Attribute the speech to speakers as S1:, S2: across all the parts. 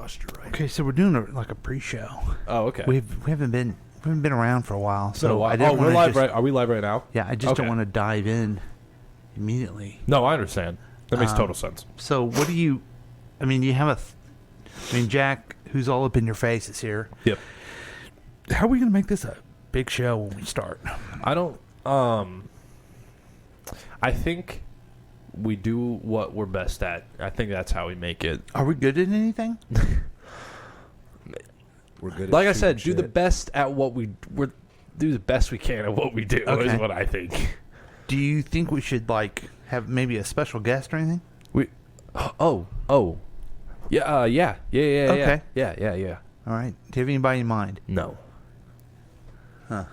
S1: lost you right.
S2: Okay, so we're doing a pre-show.
S1: Oh, okay.
S2: We haven't been around for a while, so
S1: I didn't. We're live, right? Are we live right now?
S2: Yeah, I just don't want to dive in immediately.
S1: No, I understand. That makes total sense.
S2: So, what do you? I mean, you have Jack, who's all up in your face, is here.
S1: Yep.
S2: How are we going to make this a big show when we start?
S1: I don't. I think we do what we're best at. I think that's how we make it.
S2: Are we good at anything?
S1: We're good. Like I said, do the best at what we do the best we can at what we do. Okay. Is what I think.
S2: Do you think we should have maybe a special guest or anything?
S1: Yeah.
S2: Okay.
S1: Yeah.
S2: All right. Do you have anybody in mind?
S1: No.
S2: Huh.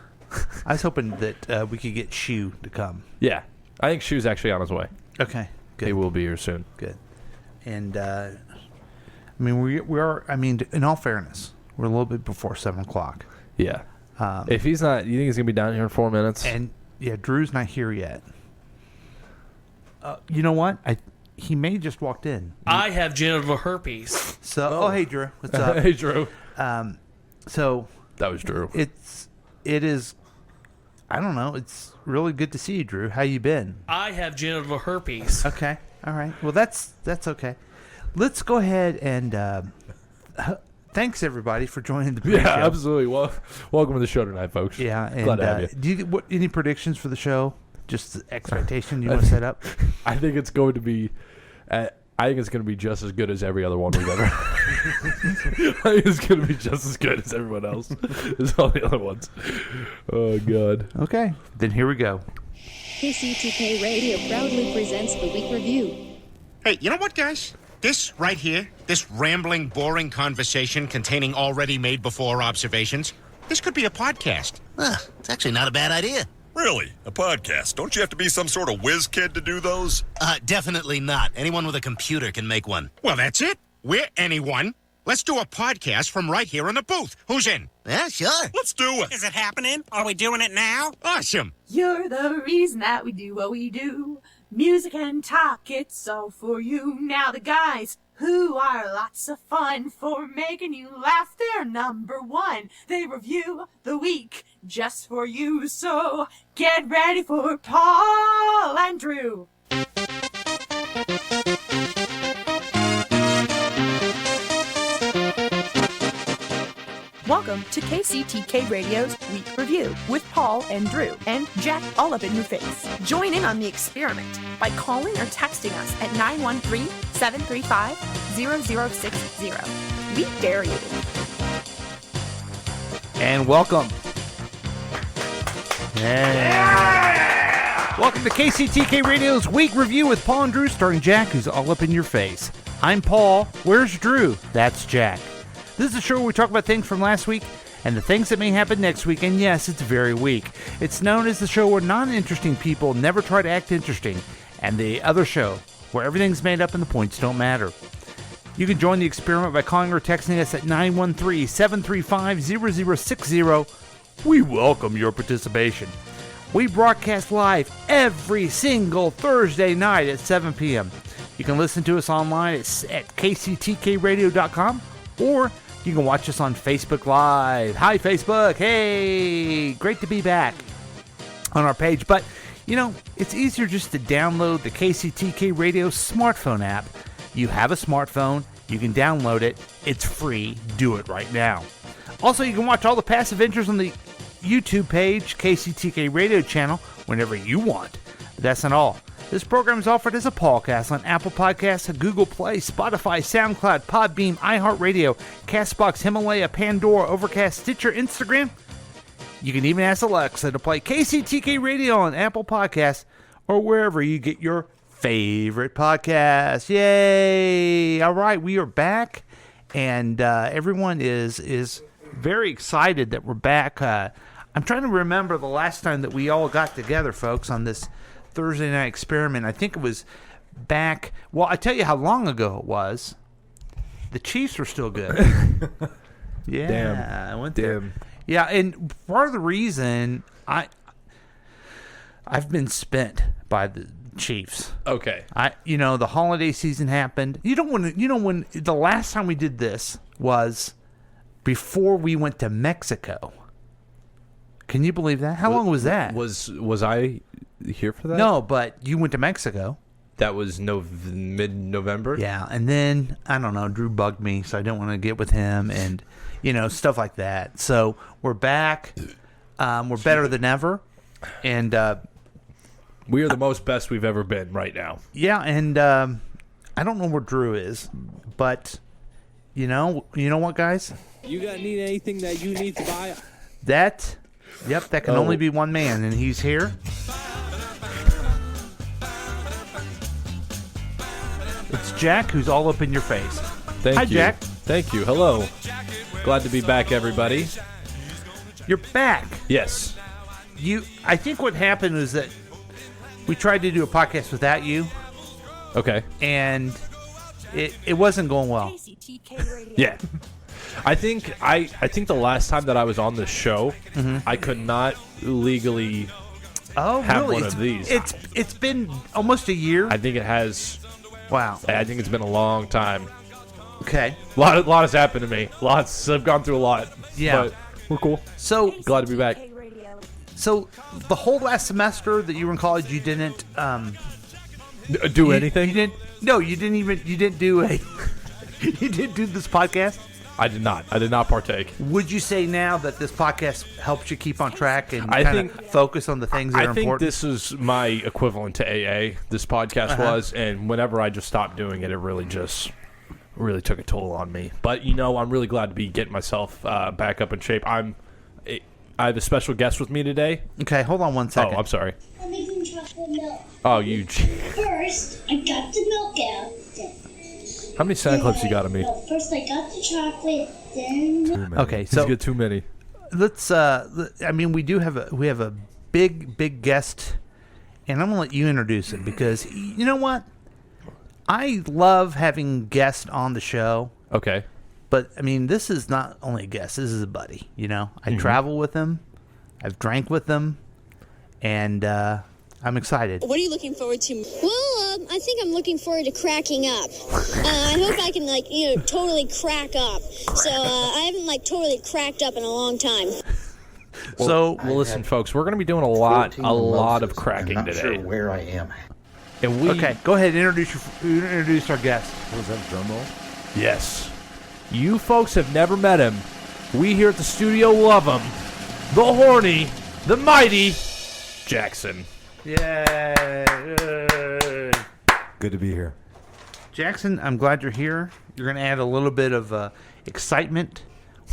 S2: I was hoping that we could get Shu to come.
S1: Yeah. I think Shu's actually on his way.
S2: Okay. Good.
S1: He will be here soon.
S2: Good. And I mean, we are. I mean, in all fairness, we're a little bit before 7:00.
S1: Yeah. If he's not, you think he's gonna be down here in 4 minutes?
S2: And yeah, Drew's not here yet. You know what? He may have just walked in.
S3: I have genital herpes.
S2: So, hey Drew, what's up?
S1: Hey Drew.
S2: So
S1: that was Drew.
S2: It is. I don't know. It's really good to see you, Drew. How you been?
S3: I have genital herpes.
S2: Okay. All right. Well, that's okay. Let's go ahead and thanks everybody for joining the pre-show.
S1: Yeah, absolutely. Well, welcome to the show tonight, folks.
S2: Yeah. And,
S1: glad to have you.
S2: Do you any predictions for the show? Just the expectation you want to set up?
S1: I think it's going to be. I think it's going to be just as good as every other one we've ever. I think it's going to be just as good as everyone else. As all the other ones. Oh God.
S2: Okay, then here we go.
S4: KCTK Radio proudly presents the Week Review.
S5: Hey, you know what, guys? This right here, this rambling, boring conversation containing already made before observations, this could be a podcast.
S6: It's actually not a bad idea.
S7: Really? A podcast? Don't you have to be some sort of whiz kid to do those?
S6: Definitely not. Anyone with a computer can make one.
S5: Well, that's it. We're anyone. Let's do a podcast from right here in the booth. Who's in?
S6: Yeah, sure.
S7: Let's do it.
S8: Is it happening? Are we doing it now?
S5: Awesome.
S9: You're the reason that we do what we do. Music and talk, it's all for you. Now the guys who are lots of fun for making you laugh, they're number one. They review the week just for you. So get ready for Paul and Drew.
S10: Welcome to KCTK Radio's Week Review with Paul and Drew and Jack all up in your face. Join in on the experiment by calling or texting us at 913-735-0060. We dare you.
S2: And welcome. Yeah. Welcome to KCTK Radio's Week Review with Paul and Drew, starring Jack, who's all up in your face. I'm Paul. Where's Drew? That's Jack. This is a show where we talk about things from last week and the things that may happen next week, and yes, it's very weak. It's known as the show where non-interesting people never try to act interesting, and the other show where everything's made up and the points don't matter. You can join the experiment by calling or texting us at 913-735-0060. We welcome your participation. We broadcast live every single Thursday night at 7 p.m. You can listen to us online at kctkradio.com, or you can watch us on Facebook Live. Hi, Facebook. Hey, great to be back on our page. But, you know, it's easier just to download the KCTK Radio smartphone app. You have a smartphone. You can download it. It's free. Do it right now. Also, you can watch all the past adventures on the YouTube page, KCTK Radio channel, whenever you want. But that's not all. This program is offered as a podcast on Apple Podcasts, Google Play, Spotify, SoundCloud, Podbeam, iHeartRadio, CastBox, Himalaya, Pandora, Overcast, Stitcher, Instagram. You can even ask Alexa to play KCTK Radio on Apple Podcasts or wherever you get your favorite podcasts. Yay! All right, we are back, and everyone is very excited that we're back. I'm trying to remember the last time that we all got together, folks, on this Thursday night experiment. I think it was back. Well, I tell you how long ago it was. The Chiefs were still good. Yeah,
S1: Damn.
S2: I went there. Yeah, and part of the reason I've been spent by Chiefs.
S1: Okay.
S2: The holiday season happened. When the last time we did this was before we went to Mexico. Can you believe that? How long was that?
S1: Was I here for that?
S2: No, but you went to Mexico.
S1: That was mid-November?
S2: Yeah, and then, I don't know, Drew bugged me, so I didn't want to get with him and, stuff like that. So we're back. We're better than ever. And
S1: we are the most best we've ever been right now.
S2: Yeah, and I don't know where Drew is, but you know what, guys?
S11: You need anything that you need to buy?
S2: That can only be one man, and he's here. It's Jack, who's all up in your face.
S1: Hi,
S2: Jack.
S1: Thank you. Hello. Glad to be back, everybody.
S2: You're back.
S1: Yes.
S2: I think what happened was that we tried to do a podcast without you.
S1: Okay.
S2: And it wasn't going well.
S1: Yeah. I think the last time that I was on the show, I could not legally have
S2: really?
S1: one of these.
S2: It's been almost a year.
S1: I think it has.
S2: Wow.
S1: I think it's been a long time.
S2: Okay.
S1: A lot has happened to me. I've gone through a lot.
S2: Yeah.
S1: But we're cool.
S2: So
S1: glad to be back.
S2: So the whole last semester that you were in college, you didn't
S1: do anything.
S2: You didn't. No, you didn't even. You didn't do a. You didn't do this podcast.
S1: I did not. I did not partake.
S2: Would you say now that this podcast helps you keep on track and
S1: I
S2: kind
S1: think-
S2: of focus on the things that are
S1: I think
S2: important?
S1: this is my equivalent to AA. This podcast was, and whenever I just stopped doing it, it really took a toll on me. But I'm really glad to be getting myself back up in shape. I have a special guest with me today.
S2: Okay, hold on one second.
S1: Oh, I'm sorry.
S12: I'm making chocolate milk.
S1: Oh, you.
S12: First, I got the milk out.
S1: How many sound clips you got of me?
S12: No, first I got the chocolate, then.
S2: Okay, so
S1: you get too many.
S2: let's. We have a big guest, and I'm gonna let you introduce him because you know what? I love having guests on the show.
S1: Okay.
S2: But this is not only a guest. This is a buddy. I travel with him. I've drank with him, and I'm excited.
S13: What are you looking forward to? Well, I think I'm looking forward to cracking up. I hope I can, totally crack up. So I haven't, totally cracked up in a long time.
S1: Well, listen, folks, we're going to be doing a lot of cracking
S14: I'm not
S1: today.
S14: sure where I am.
S1: And
S2: Okay, go ahead. Introduce our guest.
S14: Was that a drum roll?
S1: Yes. You folks have never met him. We here at the studio love him. The horny, the mighty Jackson.
S2: Yay!
S14: Good to be here.
S2: Jackson, I'm glad you're here. You're going to add a little bit of excitement.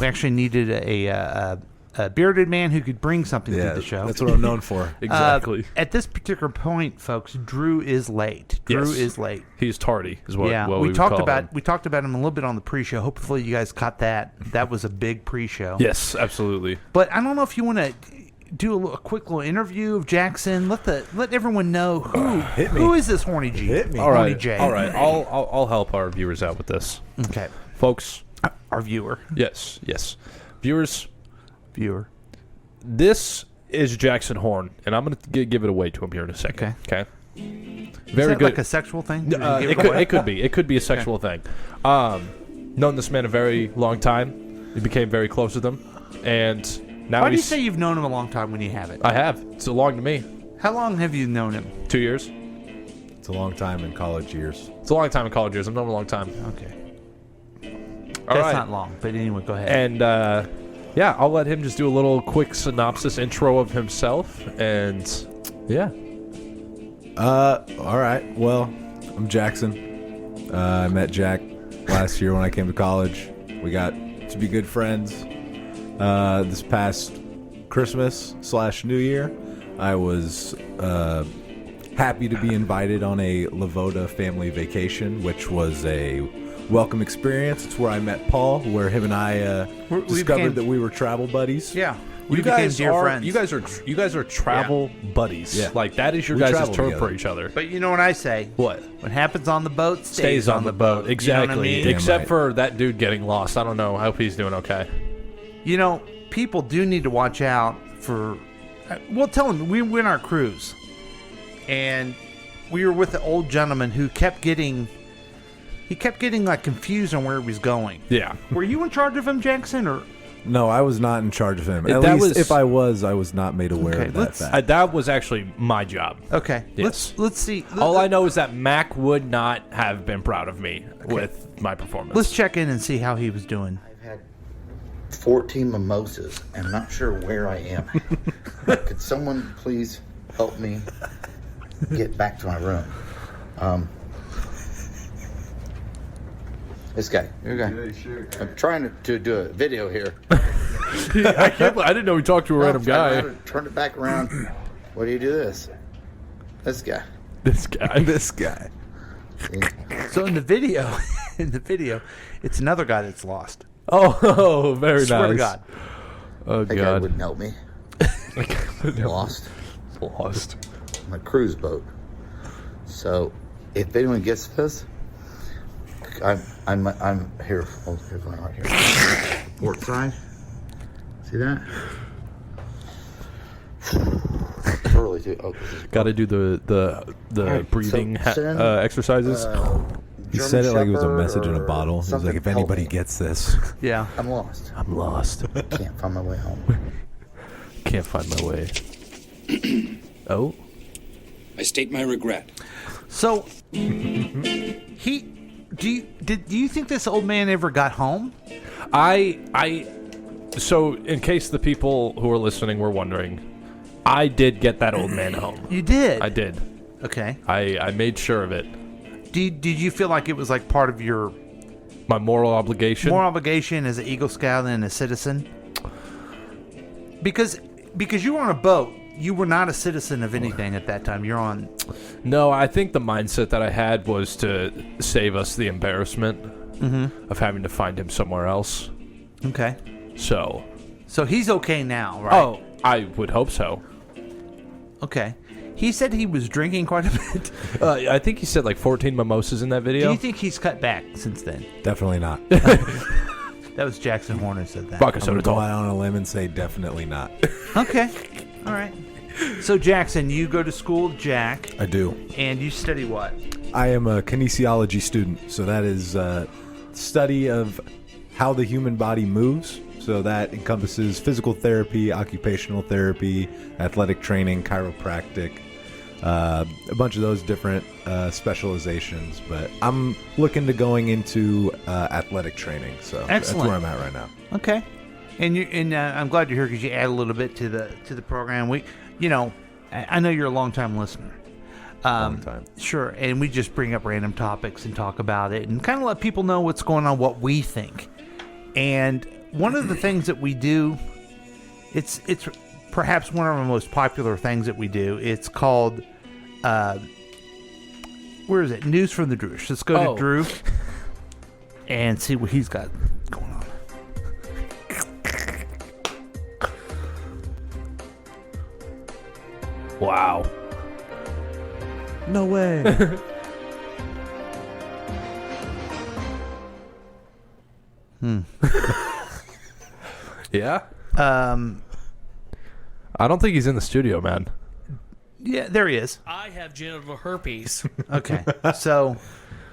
S2: We actually needed a bearded man who could bring something to the show.
S14: That's what I'm known for.
S1: Exactly.
S2: At this particular point, folks, Drew is late. Drew is late.
S1: He's tardy, is what.
S2: Yeah,
S1: what
S2: we
S1: would
S2: talked
S1: call
S2: about
S1: him.
S2: we talked about him a little bit on the pre-show. Hopefully, you guys caught that. That was a big pre-show.
S1: Yes, absolutely.
S2: But I don't know if you want to do a quick little interview of Jackson. Let everyone know who is this Horny G?
S14: Hit me.
S1: All
S2: Horny
S1: right,
S2: J.
S1: all right. I'll help our viewers out with this,
S2: Okay,
S1: folks.
S2: our viewer.
S1: Yes, viewers.
S2: Viewer.
S1: This is Jackson Horn, and I'm going to give it away to him here in a second. Okay.
S2: Is
S1: Very
S2: that
S1: good.
S2: like a sexual thing?
S1: It could be. It could be a sexual thing. Known this man a very long time. We became very close with him, and now
S2: Why do you say you've known him a long time when you haven't?
S1: I have. It's a long to me.
S2: How long have you known him?
S1: 2 years.
S14: It's a long time in college years.
S1: It's a long time in college years. I've known him a long time.
S2: Okay.
S1: All
S2: That's
S1: right.
S2: not long, but anyway, go ahead.
S1: And yeah, I'll let him just do a little quick synopsis intro of himself, and yeah.
S14: All right. Well, I'm Jackson. I met Jack last year when I came to college. We got to be good friends. This past Christmas/New Year, I was happy to be invited on a Lavoda family vacation, which was a welcome experience. It's where I met Paul, where him and I discovered that we were travel buddies.
S2: Yeah. We
S1: You
S2: became
S1: guys
S2: dear
S1: are
S2: friends.
S1: you guys are travel buddies.
S14: Yeah.
S1: Like that is your
S14: We
S1: guys'
S14: travel
S1: term
S14: together.
S1: for each other.
S2: But you know what I say?
S1: What?
S2: What happens on the boat
S1: Stays on the boat. Exactly.
S2: You know what I mean?
S14: Damn
S1: Except
S14: right.
S1: for that dude getting lost. I don't know. I hope he's doing okay.
S2: You know, people do need to watch out for. Well, tell them we win our cruise, and we were with the old gentleman who kept getting like confused on where he was going.
S1: Yeah.
S2: Were you in charge of him, Jackson, or?
S14: No, I was not in charge of him.
S1: That
S14: At least
S1: was-
S14: if I was not made aware of that fact.
S1: That was actually my job.
S2: Okay.
S1: Yes.
S2: Let's see.
S1: All I know is that Mac would not have been proud of me with my performance.
S2: Let's check in and see how he was doing.
S15: 14 mimosas. I'm not sure where I am. Could someone please help me get back to my room? This guy. Your guy. Yeah, sure. I'm trying to do a video here.
S1: I didn't know we talked to a random guy.
S15: Turn it back around. What do you do this? This guy.
S1: This guy.
S14: This guy.
S2: So in the video, it's another guy that's lost.
S1: Oh, very nice.
S2: Swear to God.
S1: Oh,
S15: That guy
S1: God.
S15: wouldn't help me. Lost. On a cruise boat. So, if anyone gets this, I'm here. Oh, here's one right here. Port side. See that? It's early too. Oh,
S1: Got to do the breathing exercises.
S14: He said it like it was a message in a bottle. He was like, if anybody gets this.
S2: Yeah.
S15: I'm lost.
S1: I'm lost.
S15: Can't find my way home.
S1: Can't find my way. Oh.
S16: I state my regret.
S2: So, do you think this old man ever got home?
S1: So in case the people who are listening were wondering, I did get that old man home.
S2: You did?
S1: I did.
S2: Okay.
S1: I made sure of it.
S2: Did you feel like it was like part of your
S1: my moral obligation?
S2: Moral obligation as an Eagle Scout and a citizen? Because you were on a boat, you were not a citizen of anything at that time. You're on.
S1: No, I think the mindset that I had was to save us the embarrassment of having to find him somewhere else.
S2: Okay.
S1: So
S2: he's okay now, right?
S1: Oh, I would hope so.
S2: Okay. He said he was drinking quite a bit.
S1: I think he said like 14 mimosas in that video.
S2: Do you think he's cut back since then?
S14: Definitely not.
S2: That was Jackson Horner said that.
S14: I'm going to go out on a limb and say definitely not.
S2: Okay. All right. So, Jackson, you go to school, Jack.
S14: I do.
S2: And you study what?
S14: I am a kinesiology student. So that is study of how the human body moves. So that encompasses physical therapy, occupational therapy, athletic training, chiropractic, a bunch of those different specializations. But I'm looking to going into athletic training. So that's where I'm at right now.
S2: Okay. And I'm glad you're here because you add a little bit to the program. I know you're a long-time listener.
S14: Long time.
S2: Sure. And we just bring up random topics and talk about it and kind of let people know what's going on, what we think. And one of the things that we do, it's perhaps one of our most popular things that we do. It's called, where is it? News from the Drew. Let's go to Drew and see what he's got going on.
S1: Wow.
S14: No way.
S1: Yeah?
S2: I
S1: don't think he's in the studio, man.
S2: Yeah, there he is.
S3: I have genital herpes.
S2: Okay. So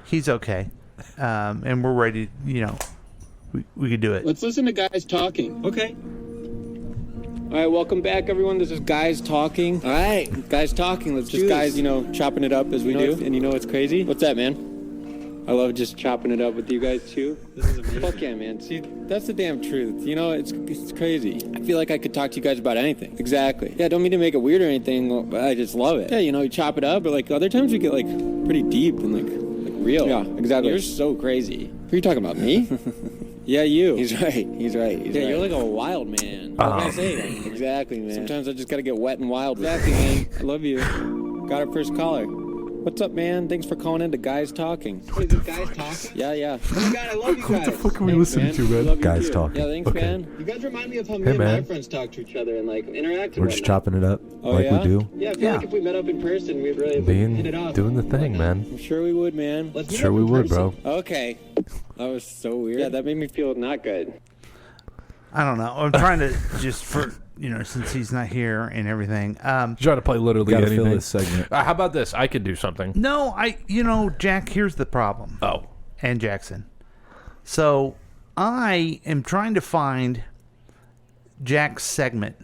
S2: he's okay. And we're ready, we could do it.
S17: Let's listen to guys talking. Okay. All right, welcome back, everyone. This is Guys Talking. All right, Guys Talking. Let's just guys, chopping it up as we do. And you know what's crazy? What's that, man? I love just chopping it up with you guys, too. This is amazing. Fuck yeah, man. See, that's the damn truth. It's crazy. I feel like I could talk to you guys about anything. Exactly. Yeah, don't mean to make it weird or anything, but I just love it. Yeah, you chop it up, but, other times we get, pretty deep and, real. Yeah, exactly. You're so crazy. Who are you talking about, me? Yeah, you. He's right. You're like a wild man. What can I say? Exactly, man. Sometimes I just gotta get wet and wild. Exactly, man. I love you. Got our first caller. What's up, man? Thanks for calling in to Guys Talking. Wait, is it Guys Talking? Yeah. Oh my God, I love you guys.
S14: What the fuck are we listening to, man? Guys Talking.
S17: Yeah, thanks, man. You guys remind me of how me and my friends talk to each other and interact.
S14: We're just chopping it up
S17: we
S14: do.
S17: Yeah, I feel like if we met up in person, we'd really hit it off.
S1: Doing the thing, man.
S17: I'm sure we would, man.
S1: Sure we would, bro.
S17: Okay. That was so weird. Yeah, that made me feel not good.
S2: I don't know. I'm trying to just for since he's not here and everything.
S1: Trying to play literally
S14: Gotta
S1: anything.
S14: fill this segment.
S1: How about this? I can do something.
S2: No, Jack, here's the problem.
S1: Oh.
S2: And Jackson. So I am trying to find Jack's segment.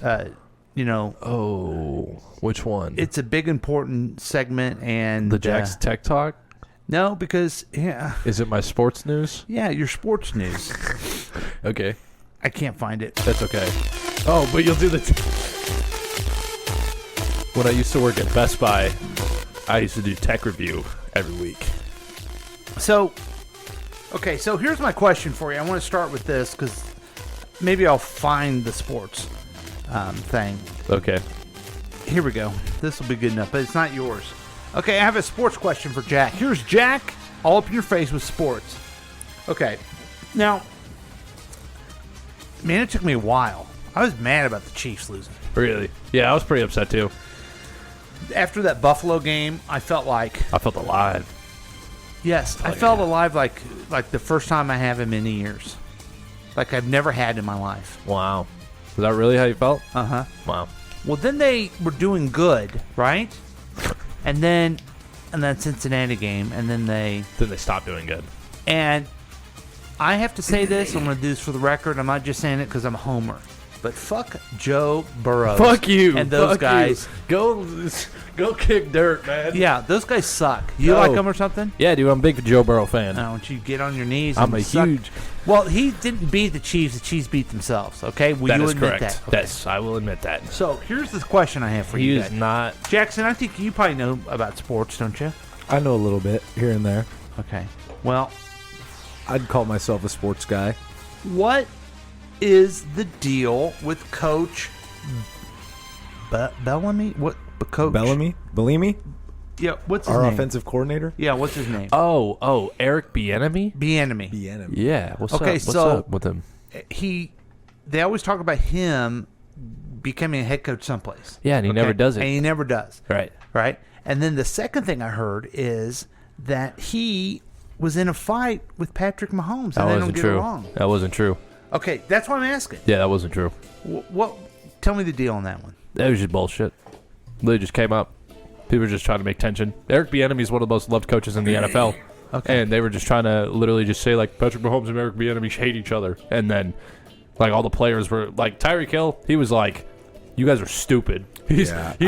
S1: Oh, which one?
S2: It's a big important segment, and
S1: the Jack's Tech Talk.
S2: No, because
S1: is it my sports news?
S2: Yeah, your sports news.
S1: Okay,
S2: I can't find it.
S1: That's okay. Oh, but you'll do the. When I used to work at Best Buy, I used to do tech review every week.
S2: So here's my question for you. I want to start with this because maybe I'll find the sports thing.
S1: Okay.
S2: Here we go. This will be good enough, but it's not yours. Okay, I have a sports question for Jack. Here's Jack, all up in your face with sports. Okay. Now, man, it took me a while. I was mad about the Chiefs losing.
S1: Really? Yeah, I was pretty upset too.
S2: After that Buffalo game, I felt
S1: alive.
S2: Yes, I felt alive like the first time I have in many years. Like I've never had in my life.
S1: Wow. Is that really how you felt?
S2: Uh-huh.
S1: Wow.
S2: Well, then they were doing good, right? And then Cincinnati game, and then they
S1: stopped doing good.
S2: And I have to say this. I'm going to do this for the record. I'm not just saying it because I'm a homer. But fuck Joe Burrow.
S1: Fuck you.
S2: And those guys.
S1: You. Go kick dirt, man.
S2: Yeah, those guys suck. You like them or something?
S1: Yeah, dude. I'm a big Joe Burrow fan.
S2: I want you to get on your knees.
S1: I'm
S2: and
S1: a
S2: suck.
S1: huge.
S2: Well, he didn't beat the Chiefs. The Chiefs beat themselves. Okay, will
S1: That
S2: you
S1: is
S2: admit
S1: correct.
S2: that? Okay.
S1: Yes, I will admit that.
S2: So here's the question I have for you.
S1: He is not.
S2: Jackson, I think you probably know about sports, don't you?
S14: I know a little bit here and there.
S2: Okay. Well,
S14: I'd call myself a sports guy.
S2: what is the deal with Coach Bellamy? What Coach
S14: Bellamy?
S2: Yeah, what's his
S14: Our
S2: name?
S14: offensive coordinator?
S2: Yeah, what's his name?
S1: Oh, Eric Bieniemy?
S2: Bieniemy.
S1: Yeah. What's
S2: Okay,
S1: up? What's
S2: so
S1: up with him?
S2: They always talk about him becoming a head coach someplace.
S1: Yeah, and he never does it.
S2: And he never does.
S1: Right.
S2: Right? And then the second thing I heard is that he was in a fight with Patrick Mahomes.
S1: That
S2: And they don't
S1: wasn't
S2: get
S1: true.
S2: along.
S1: That wasn't true.
S2: Okay, that's what I'm asking.
S1: Yeah, that wasn't true.
S2: What? Tell me the deal on that one.
S1: That was just bullshit. They just came up. People were just trying to make tension. Eric Bieniemy is one of the most loved coaches in the NFL.
S2: Okay.
S1: And they were just trying to literally just say, like, Patrick Mahomes and Eric Bieniemy hate each other. And then, like, all the players were, like, Tyreek Hill, he was like, you guys are stupid. He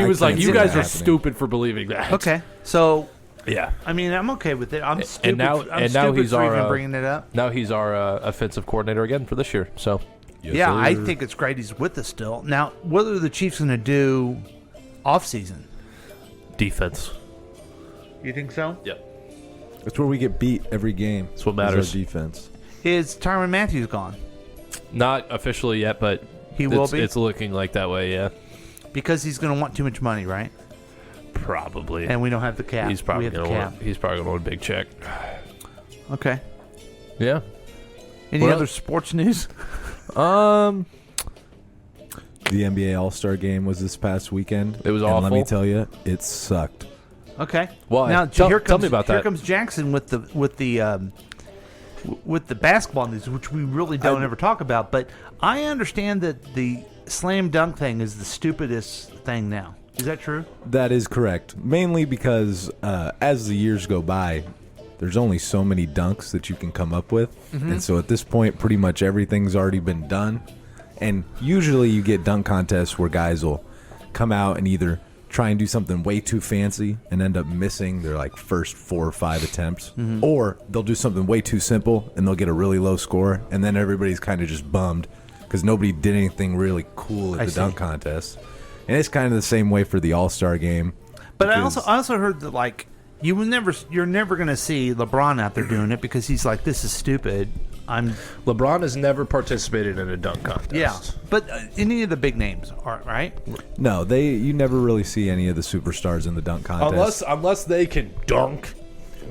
S1: was like, you guys are stupid for believing that.
S2: Okay. So,
S1: yeah.
S2: I mean, I'm okay with it. I'm stupid.
S1: And now he's
S2: for
S1: our
S2: even bringing it up.
S1: Now he's our offensive coordinator again for this year. So,
S2: yeah, I think it's great he's with us still. Now, what are the Chiefs going to do off season?
S1: Defense.
S2: You think so?
S1: Yep.
S14: That's where we get beat every game.
S1: That's what matters.
S14: Our defense.
S2: Is Tyrann Matthew gone?
S1: Not officially yet, but
S2: he will be.
S1: It's looking like that way, yeah.
S2: Because he's going to want too much money, right?
S1: Probably.
S2: And we don't have the cap.
S1: He's probably
S2: going
S1: to want. He's probably going to want a big check.
S2: Okay.
S1: Yeah.
S2: Any other sports news?
S14: The NBA All-Star Game was this past weekend.
S1: It was
S14: and
S1: awful.
S14: let me tell you, it sucked.
S2: Okay.
S1: Why?
S2: Now
S1: Tell me about
S2: Here
S1: that.
S2: comes Jackson with the basketball news, which we really don't ever talk about. But I understand that the slam dunk thing is the stupidest thing now. Is that true?
S14: That is correct. Mainly because as the years go by, there's only so many dunks that you can come up with.
S2: Mhm.
S14: And so at this point, pretty much everything's already been done. And usually you get dunk contests where guys will come out and either try and do something way too fancy and end up missing their like first 4 or 5 attempts,
S2: Mhm.
S14: or they'll do something way too simple and they'll get a really low score, and then everybody's kind of just bummed because nobody did anything really cool at the dunk contest. And it's kind of the same way for the All-Star game.
S2: But I
S14: because-
S2: also heard that like you're never going to see LeBron out there doing it because he's like, this is stupid.
S1: LeBron has never participated in a dunk contest.
S2: Yeah, but any of the big names are right.
S14: No, you never really see any of the superstars in the dunk contest.
S1: Unless they can dunk.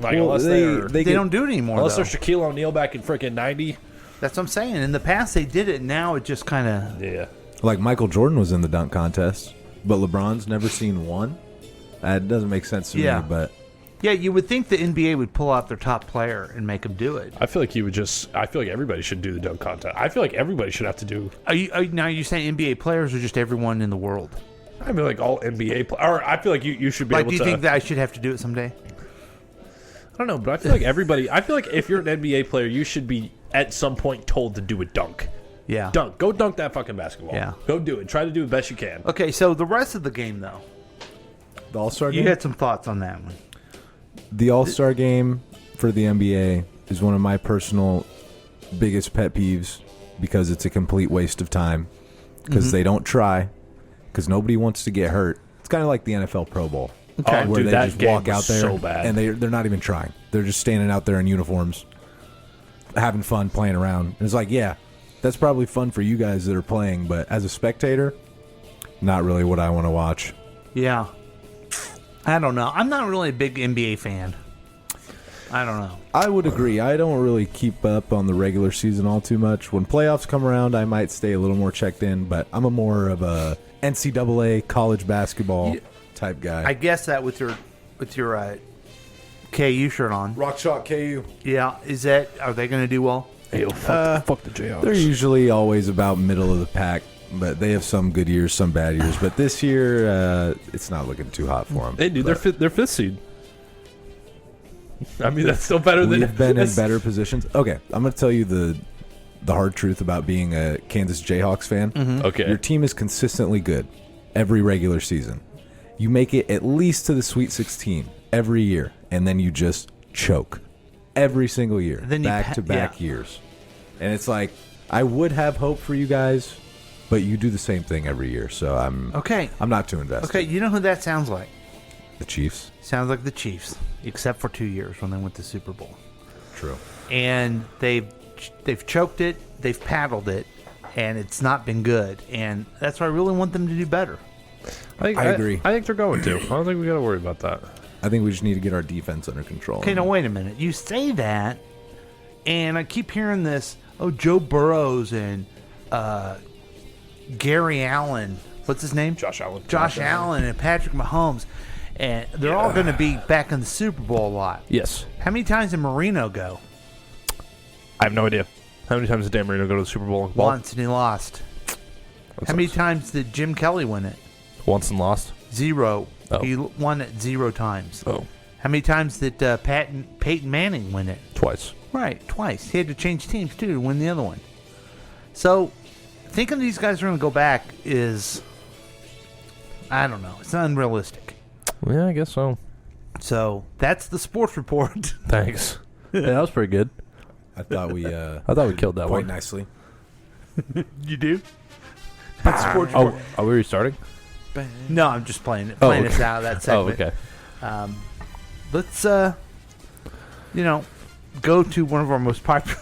S1: Like
S14: Well,
S1: unless
S14: they
S2: don't do it anymore.
S1: Unless
S2: though.
S1: they're Shaquille O'Neal back in freaking 90.
S2: That's what I'm saying. In the past they did it. Now it just kind of
S14: Like Michael Jordan was in the dunk contest, but LeBron's never seen one. That doesn't make sense to
S2: Yeah.
S14: me, but
S2: Yeah, you would think the NBA would pull out their top player and make him do it.
S1: I feel like I feel like everybody should do the dunk contest. I feel like everybody should have to do.
S2: Are you saying NBA players or just everyone in the world?
S1: I mean, like all NBA or I feel like you should be able to.
S2: Do you think that I should have to do it someday?
S1: I don't know, but I feel like everybody. I feel like if you're an NBA player, you should be at some point told to do a dunk.
S2: Yeah.
S1: Dunk. Go dunk that fucking basketball.
S2: Yeah.
S1: Go do it. Try to do the best you can.
S2: Okay, so the rest of the game, though.
S14: The All-Star
S2: You
S14: game?
S2: had some thoughts on that one.
S14: The All-Star game for the NBA is one of my personal biggest pet peeves because it's a complete waste of time because they don't try because nobody wants to get hurt. It's kind of like the NFL Pro Bowl.
S1: Okay.
S14: Where
S1: Dude,
S14: they
S1: that
S14: just
S1: game
S14: walk out
S1: was
S14: there
S1: so bad.
S14: and they're not even trying. They're just standing out there in uniforms having fun playing around. And it's like, yeah, that's probably fun for you guys that are playing, but as a spectator, not really what I want to watch.
S2: Yeah. I don't know. I'm not really a big NBA fan. I don't know.
S14: I would agree. I don't really keep up on the regular season all too much. When playoffs come around, I might stay a little more checked in, but I'm a more of a NCAA college basketball type guy.
S2: I guess that with your KU shirt on.
S14: Rock Chalk KU.
S2: Yeah. Are they going to do well?
S1: Hey, fuck the Jayhawks.
S14: They're usually always about middle of the pack, but they have some good years, some bad years. But this year, it's not looking too hot for them.
S1: Hey, dude, they're fifth seed. I mean, that's still better than
S14: we've been in better positions. Okay, I'm going to tell you the hard truth about being a Kansas Jayhawks fan.
S2: Mm-hmm.
S1: Okay.
S14: Your team is consistently good every regular season. You make it at least to the Sweet 16 every year, and then you just choke every single year,
S2: Then you
S14: back-to-back years. And it's like, I would have hope for you guys, but you do the same thing every year, so I'm not too invested.
S2: Okay, you know who that sounds like?
S14: The Chiefs.
S2: Sounds like the Chiefs, except for 2 years when they went to the Super Bowl.
S14: True.
S2: And they've choked it, they've paddled it, and it's not been good. And that's why I really want them to do better.
S14: I agree.
S1: I think they're going to. I don't think we got to worry about that.
S14: I think we just need to get our defense under control.
S2: Okay, now wait a minute. You say that, and I keep hearing this. Oh, Joe Burrows and Gary Allen. What's his name?
S1: Josh Allen.
S2: Josh Allen and Patrick Mahomes. And they're all going to be back in the Super Bowl a lot.
S1: Yes.
S2: How many times did Marino go?
S1: I have no idea. How many times did Dan Marino go to the Super Bowl?
S2: Once, and he lost. How many times did Jim Kelly win it?
S1: Once and lost?
S2: 0.
S1: Oh.
S2: He won it 0 times.
S1: Oh.
S2: How many times did Peyton Manning win it?
S1: Twice.
S2: Right, twice. He had to change teams, too, to win the other one. So, thinking these guys are going to go back is, I don't know. It's unrealistic.
S1: Yeah, I guess so.
S2: So, that's the sports report.
S1: Thanks. Yeah, that was pretty good.
S14: I thought we
S1: killed that
S14: quite
S1: one
S14: nicely.
S2: You do? That's sports report.
S1: Are we restarting?
S2: No, I'm just playing
S1: Oh,
S2: us out of that segment.
S1: Oh, okay.
S2: Let's, go to one of our most popular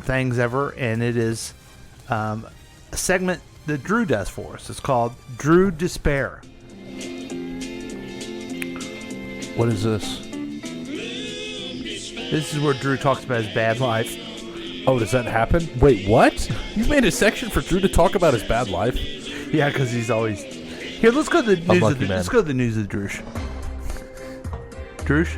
S2: things ever, and it is a segment that Drew does for us. It's called Drew Despair.
S1: What is this?
S2: This is where Drew talks about his bad life.
S1: Oh, does that happen? Wait, what? You made a section for Drew to talk about his bad life?
S2: Yeah, because he's always... Here, let's go to the news.
S1: Unlucky man.
S2: Let's go to the news of Droosh. Droosh?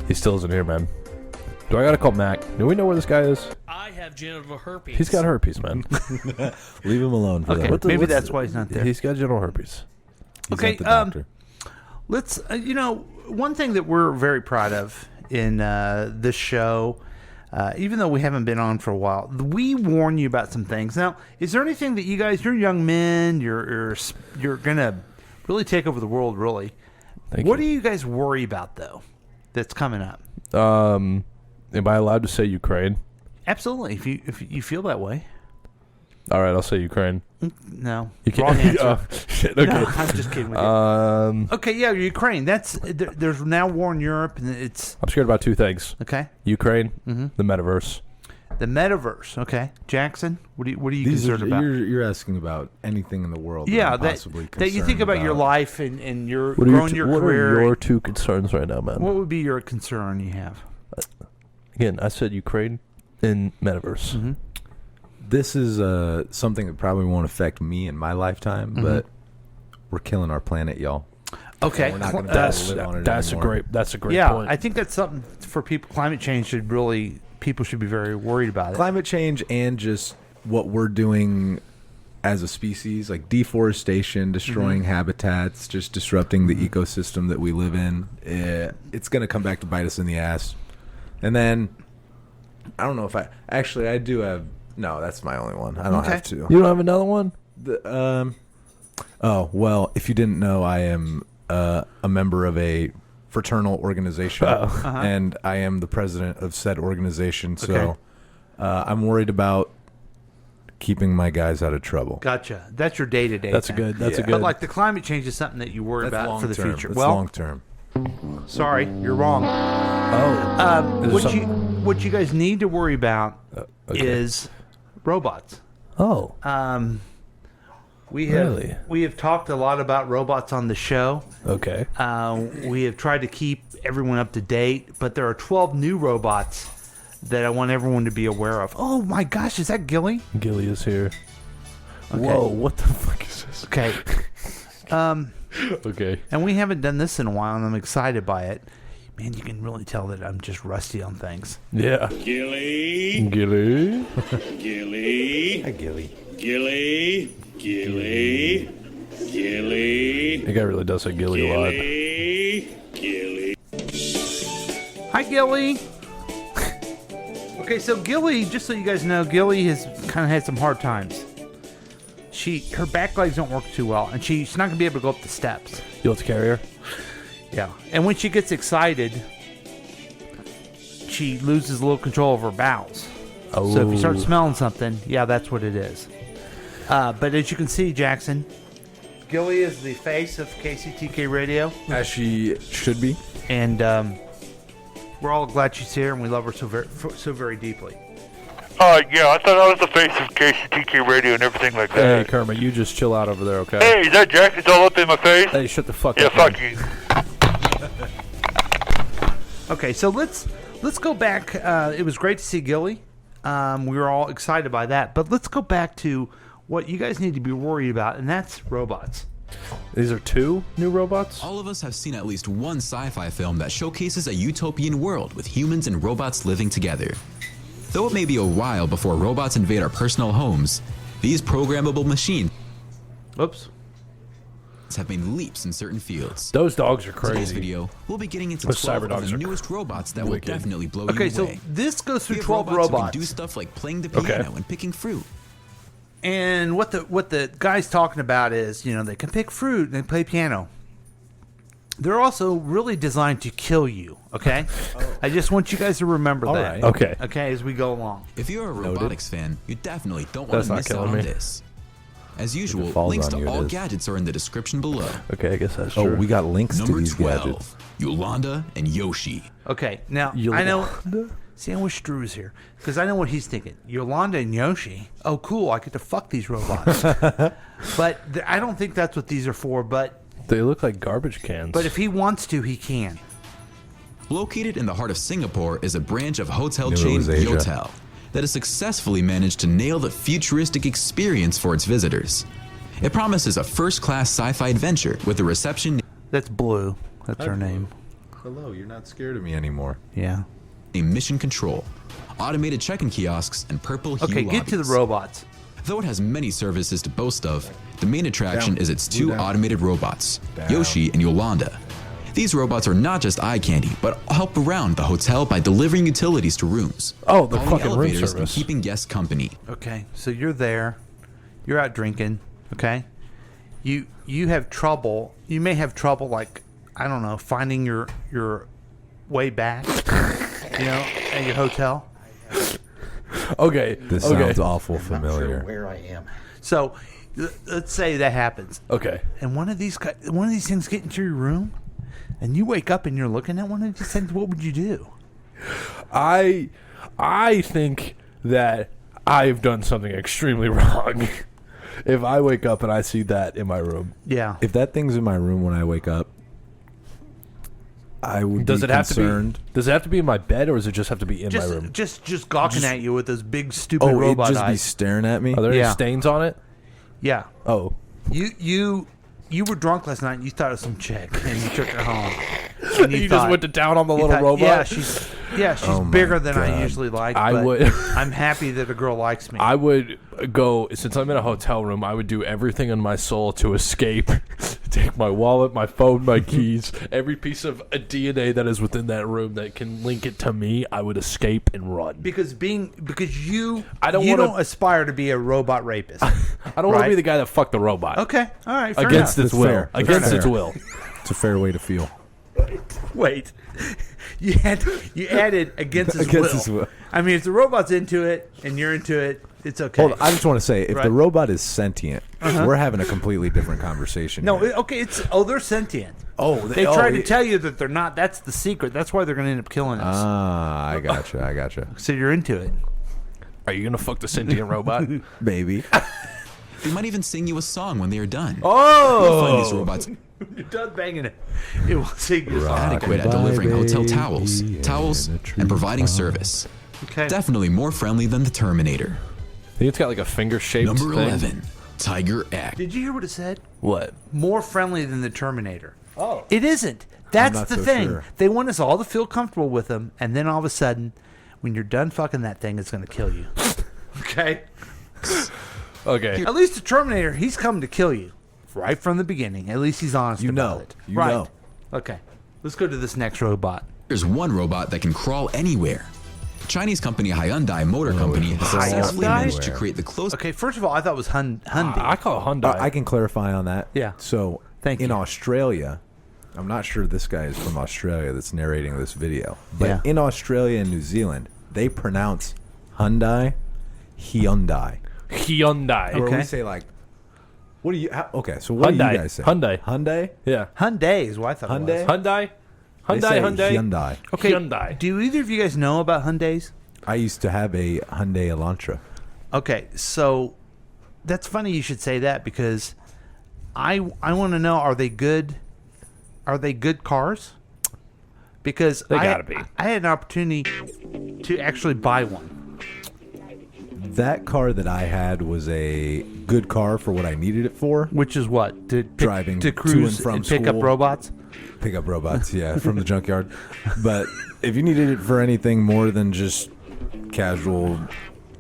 S1: He still isn't here, man. Do I gotta call Mac? Do we know where this guy is?
S3: I have genital herpes.
S1: He's got herpes, man.
S14: Leave him alone for
S2: Okay,
S14: that.
S2: maybe that's why he's not there.
S1: He's got genital herpes.
S14: He's
S2: Okay,
S14: not the doctor.
S2: Let's, one thing that we're very proud of in this show, even though we haven't been on for a while, we warn you about some things. Now, is there anything that you guys, you're young men, you're going to really take over the world, really. What do you guys worry about, though, that's coming up?
S1: Am I allowed to say Ukraine?
S2: Absolutely, if you feel that way.
S1: All right, I'll say Ukraine.
S2: No,
S1: You can't.
S2: wrong answer.
S1: Oh, shit, okay.
S2: No, I'm just kidding with you. Okay, yeah, Ukraine. There's now war in Europe, and it's.
S1: I'm scared about two things.
S2: Okay.
S1: Ukraine, the metaverse.
S2: The metaverse. Okay, Jackson, what are you concerned about?
S14: You're asking about anything in the world.
S2: Yeah,
S14: that I'm possibly
S2: that you think about your life and your
S1: What are
S2: growing your
S1: what
S2: career.
S1: are your two concerns right now, man?
S2: What would be your concern you have?
S1: Again, I said Ukraine and metaverse.
S14: this is something that probably won't affect me in my lifetime, but we're killing our planet, y'all.
S2: Okay,
S14: And we're not going to be able to live on it anymore.
S1: That's a great
S2: yeah,
S1: point.
S2: I think that's something for people. Climate change people should be very worried about it.
S14: Climate change and just what we're doing as a species, like deforestation, destroying habitats, just disrupting the ecosystem that we live in. It's going to come back to bite us in the ass. And then, I don't know if I do have, no, that's my only one. I don't have to.
S1: You don't have another one?
S14: Oh, well, if you didn't know, I am a member of a fraternal organization, and I am the president of said organization, so I'm worried about keeping my guys out of trouble.
S2: Gotcha. That's your day-to-day.
S1: That's
S2: thing.
S1: a good.
S2: But like the climate change is something that you worry about for the future.
S14: That's long term.
S2: Sorry, you're wrong. What you guys need to worry about is robots.
S1: Oh.
S2: We have talked a lot about robots on the show.
S1: Okay.
S2: We have tried to keep everyone up to date, but there are 12 new robots that I want everyone to be aware of. Oh my gosh, is that Gilly?
S1: Gilly is here.
S2: Okay.
S1: Whoa, what the fuck is this?
S2: Okay.
S1: Okay.
S2: And we haven't done this in a while, and I'm excited by it. Man, you can really tell that I'm just rusty on things.
S1: Yeah.
S7: Gilly.
S1: Gilly.
S7: Gilly.
S14: Hi, Gilly.
S7: Gilly. Gilly. Gilly.
S1: That guy really does say Gilly a lot.
S7: Gilly.
S2: Hi, Gilly. Okay, so Gilly, just so you guys know, Gilly has kind of had some hard times. Her back legs don't work too well, and she's not going to be able to go up the steps.
S1: You'll have to carry her?
S2: Yeah. And when she gets excited, she loses a little control of her bowels.
S1: Oh.
S2: So if you start smelling something, yeah, that's what it is. But as you can see, Jackson, Gilly is the face of KCTK Radio.
S14: As she should be.
S2: And we're all glad she's here, and we love her so very deeply.
S18: Yeah, I thought I was the face of KCTK Radio and everything like that.
S1: Hey, Kermit, you just chill out over there, okay?
S18: Hey, is that Jack? It's all up in my face?
S1: Hey, shut the fuck
S18: yeah,
S1: up.
S18: fuck
S1: man.
S18: you.
S2: Okay, so let's go back. It was great to see Gilly. We were all excited by that. But let's go back to what you guys need to be worried about, and that's robots.
S1: These are 2 new robots?
S19: All of us have seen at least one sci-fi film that showcases a utopian world with humans and robots living together. Though it may be a while before robots invade our personal homes, these programmable machines have made leaps in certain fields.
S1: Those dogs are crazy.
S19: In today's video, we'll be getting into
S1: Those
S19: 12
S1: cyber
S19: of
S1: dogs
S19: the
S1: are
S19: newest robots that will
S1: wicked.
S19: definitely blow you away.
S2: Okay, so this goes through
S19: We have
S2: 12
S19: who
S2: robots.
S19: can do stuff like playing the piano and picking fruit.
S2: And what the guy's talking about is, they can pick fruit and they play piano. They're also really designed to kill you, okay? I just want you guys to remember that.
S1: Right. Okay.
S2: Okay, as we go along.
S19: If you're a robotics fan, you definitely don't want
S1: That's
S19: to
S1: not
S19: miss out
S1: killing
S19: on
S1: me.
S19: this. As usual,
S14: falls
S19: links
S14: on
S19: to
S14: you, it
S19: all
S14: is.
S19: gadgets are in the description below.
S1: Okay, I guess that's true.
S14: Oh, we got links to
S19: Number
S14: these
S19: 12,
S14: gadgets.
S19: Yolanda and Yoshi.
S2: Okay, now, I know... See, I wish Drew was here, because I know what he's thinking. Yolanda and Yoshi? Oh, cool, I get to fuck these robots. But I don't think that's what these are for, but...
S1: They look like garbage cans.
S2: But if he wants to, he can.
S19: Located in the heart of Singapore is a branch of hotel
S14: Knew it
S19: chain
S14: was Asia.
S19: Yotel that has successfully managed to nail the futuristic experience for its visitors. It promises a first-class sci-fi adventure with a reception...
S2: That's Blue. That's her name.
S14: Hello, you're not scared of me anymore.
S2: Yeah.
S19: Mission control, automated check-in kiosks, and purple hue
S2: Okay, get to the
S19: lobbies.
S2: robots.
S19: Though it has many services to boast of, the main attraction
S14: Down.
S19: is its
S14: Blue
S19: 2
S14: down.
S19: automated robots,
S14: Down.
S19: Yoshi and Yolanda. These robots are not just eye candy, but help around the hotel by delivering utilities to rooms.
S1: Oh, the
S19: calling
S1: fucking room
S19: elevators and
S1: service.
S19: keeping guests company.
S2: Okay, so you're there. You're out drinking, okay? You have trouble. You may have trouble, like, I don't know, finding your way back, at your hotel.
S1: Okay.
S14: This
S1: okay.
S14: sounds awful familiar.
S15: Where I am.
S2: So, let's say that happens.
S1: Okay.
S2: And one of these things get into your room, and you wake up and you're looking at one of these things. What would you do?
S1: I think that I've done something extremely wrong. If I wake up and I see that in my room.
S2: Yeah.
S14: If that thing's in my room when I wake up, I would
S1: Does
S14: be
S1: it have
S14: concerned.
S1: to be? Does it have to be in my bed, or does it just have to be in my room?
S2: Just gawking at you with those big stupid
S14: Oh,
S2: robot
S14: it'd just be
S2: eyes.
S14: staring at me?
S1: Are there any stains on it?
S2: Yeah.
S1: Oh.
S2: You were drunk last night and you thought of some chick and you took her home. And
S1: You just went to town on the little robot?
S2: Yeah, she's
S14: Oh my
S2: bigger than I
S14: God.
S2: usually like.
S1: I
S2: but
S1: would-
S2: I'm happy that a girl likes me.
S1: I would go, since I'm in a hotel room, I would do everything in my soul to escape. Take my wallet, my phone, my keys, every piece of a DNA that is within that room that can link it to me, I would escape and run.
S2: because you
S1: I don't
S2: you
S1: wanna-
S2: don't aspire to be a robot rapist.
S1: I don't want to
S2: Right?
S1: be the guy that fucked the robot.
S2: Okay, all right, fair
S1: Against
S2: enough.
S1: its will.
S14: fair. That's
S1: Against
S14: fair.
S1: its will.
S14: It's a fair way to feel.
S2: Wait, you added against his
S14: Against
S2: will.
S14: his will.
S2: I mean, if the robot's into it and you're into it, it's okay.
S14: Hold on, I just want to say, if
S2: Right.
S14: the robot is sentient,
S2: Uh-huh.
S14: we're having a completely different conversation.
S2: No,
S14: here.
S2: okay, they're sentient.
S14: Oh,
S2: they tried to tell you that they're not. That's the secret. That's why they're going to end up killing us.
S14: Ah, I gotcha.
S2: So you're into it.
S1: Are you going to fuck the sentient robot?
S14: Maybe.
S19: They might even sing you a song when they are done.
S2: Oh!
S19: You'll find these robots
S2: You're done banging it. It will sing you a song.
S19: adequate at delivering hotel towels, and providing service.
S2: Okay.
S19: Definitely more friendly than the Terminator.
S1: I think it's got like a finger-shaped
S19: Number
S1: thing.
S19: 11, Tiger X.
S2: Did you hear what it said?
S1: What?
S2: More friendly than the Terminator.
S1: Oh.
S2: It isn't. That's
S14: not
S2: the
S14: so
S2: thing.
S14: sure.
S2: They want us all to feel comfortable with them, and then all of a sudden, when you're done fucking that thing, it's going to kill you. Okay?
S1: Okay.
S2: At least the Terminator, he's come to kill you. Right from the beginning. At least he's honest about it.
S14: You
S2: right.
S14: know.
S2: Okay. Let's go to this next robot.
S19: There's one robot that can crawl anywhere. Chinese company Hyundai Motor Company has successfully
S2: Hyundai?
S19: managed to create the closest.
S2: Okay, first of all, I thought it was Hyundai.
S1: I call it Hyundai.
S14: I can clarify on that.
S2: Yeah.
S14: So,
S2: Thank
S14: in
S2: you.
S14: Australia, I'm not sure this guy is from Australia that's narrating this video, but
S2: Yeah.
S14: in Australia and New Zealand, they pronounce Hyundai Hyundai.
S1: Hyundai.
S14: Where
S2: Okay.
S14: we say like, what do you? Okay, so what do
S1: Hyundai.
S14: you guys say?
S1: Hyundai.
S14: Hyundai.
S1: Yeah.
S2: Hyundai is what I thought it
S14: Hyundai?
S2: was.
S1: Hyundai.
S14: They say
S1: Hyundai.
S14: Hyundai.
S2: Okay.
S1: Hyundai.
S2: Do either of you guys know about Hyundais?
S14: I used to have a Hyundai Elantra.
S2: Okay, so that's funny you should say that because I want to know, are they good? Are they good cars? Because
S1: They gotta be.
S2: I had an opportunity to actually buy one.
S14: That car that I had was a good car for what I needed it for.
S2: Which is what?
S14: Driving
S2: to
S14: to
S2: cruise
S14: and from
S2: and pick up
S14: school.
S2: robots?
S14: Pick up robots, yeah, from the junkyard. But if you needed it for anything more than just casual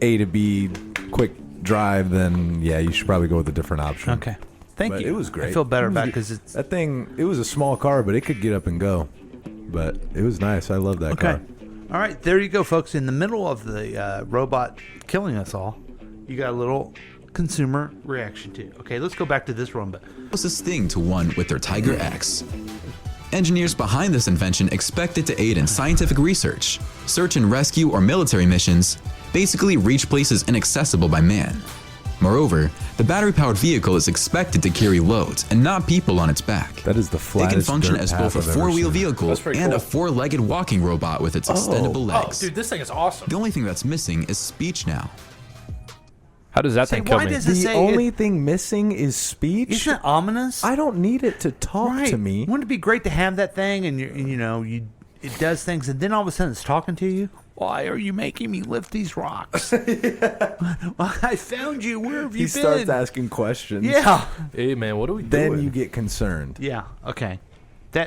S14: A to B quick drive, then yeah, you should probably go with a different option.
S2: Okay. Thank
S14: But
S2: you.
S14: it was great.
S2: I feel better
S14: It was
S2: about it
S14: good.
S2: because it's
S14: That thing, it was a small car, but it could get up and go. But it was nice. I love that
S2: okay.
S14: car.
S2: All right, there you go, folks. In the middle of the robot killing us all, you got a little consumer reaction to. Okay, let's go back to this one. But
S19: Closest thing to one with their Tiger X. Engineers behind this invention expect it to aid in scientific research, search and rescue, or military missions, basically reach places inaccessible by man. Moreover, the battery-powered vehicle is expected to carry loads and not people on its back.
S14: That is the
S19: It
S14: flattest
S19: can function
S14: dirt
S19: as
S14: path
S19: both a
S14: I've ever
S19: four-wheel
S14: seen.
S19: vehicle
S1: That's pretty
S19: and
S1: cool.
S19: a four-legged walking robot with its extendable legs.
S1: Oh, dude, this thing is awesome.
S19: The only thing that's missing is speech now.
S1: How does that
S2: Say,
S1: thing come
S2: why
S1: in?
S2: does it
S14: The
S2: say
S14: only
S2: it,
S14: thing missing is speech.
S2: isn't it ominous?
S14: I don't need it to talk to me.
S2: Wouldn't it be great to have that thing and it does things and then all of a sudden it's talking to you? Why are you making me lift these rocks? Well, I found you. Where have you
S14: He
S2: been?
S14: starts asking questions.
S2: Yeah.
S1: Hey, man, what are we
S14: Then
S1: doing?
S14: you get concerned.
S2: Yeah. Okay.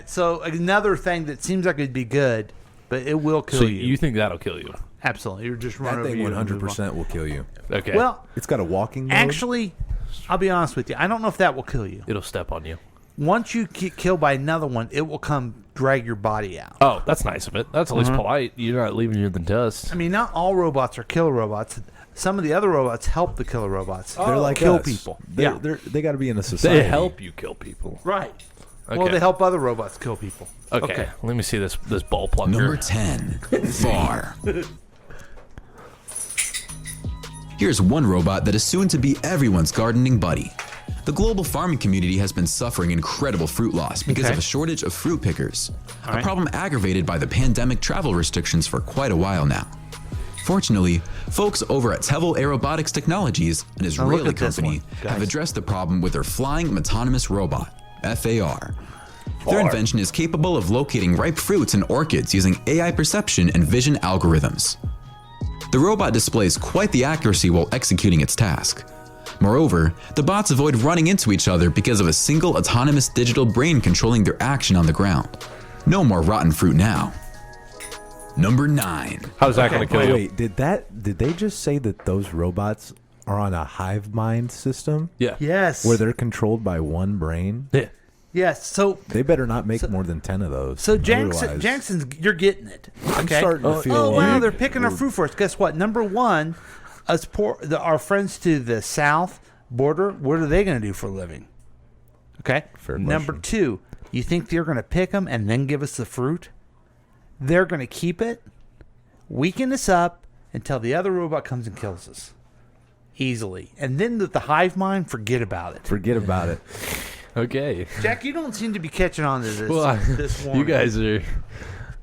S2: So another thing that seems like it'd be good, but it will kill
S1: So
S2: you.
S1: you think that'll kill you?
S2: Absolutely. You're just running
S14: That
S2: over
S14: thing
S2: you and move on.
S14: 100% will kill you.
S1: Okay.
S2: Well,
S14: It's got a walking mode.
S2: actually, I'll be honest with you. I don't know if that will kill you.
S1: it'll step on you.
S2: Once you get killed by another one, it will come drag your body out.
S1: Oh, that's nice of it. That's at least polite. You're not leaving you in the dust.
S2: I mean, not all robots are killer robots. Some of the other robots help the killer robots.
S14: They're like
S2: kill
S14: us.
S2: people.
S14: They got to be in a society.
S1: They help you kill people.
S2: Right.
S1: Okay.
S2: Well, they help other robots kill people.
S1: Okay. Let me see this ball plug
S19: Number
S1: here.
S19: 10, Far. Here's one robot that is soon to be everyone's gardening buddy. The global farming community has been suffering incredible fruit loss because
S2: Okay.
S19: of a shortage of fruit pickers,
S2: All
S19: a
S2: right.
S19: problem aggravated by the pandemic travel restrictions for quite a while now. Fortunately, folks over at Tevel Aerobotics Technologies, an
S2: Now
S19: Israeli
S2: look at this
S19: company,
S2: one, guys.
S19: have addressed the problem with their Flying Autonomous Robot, FAR. Their invention is capable of locating ripe fruits and orchids using AI perception and vision algorithms. The robot displays quite the accuracy while executing its task. Moreover, the bots avoid running into each other because of a single autonomous digital brain controlling their action on the ground. No more rotten fruit now. Number 9.
S1: How's that going to kill you?
S14: Wait, did they just say that those robots are on a hive mind system?
S1: Yeah.
S2: Yes.
S14: Where they're controlled by one brain?
S1: Yeah.
S2: Yes. So
S14: they better not make more than 10 of those.
S2: So
S14: Otherwise-
S2: Jackson's, you're getting it.
S14: I'm
S2: Okay.
S14: starting to feel
S2: Oh wow,
S14: like
S2: they're picking our fruit for us. Guess what? Number one, our friends to the south border. What are they going to do for a living? Okay.
S14: Fair
S2: Number
S14: question.
S2: 2, you think they're going to pick them and then give us the fruit? They're going to keep it, weaken us up until the other robot comes and kills us easily, and then the hive mind, forget about it.
S14: Forget about it.
S1: Okay.
S2: Jack, you don't seem to be catching on to this.
S1: Well,
S2: this morning.
S1: you guys are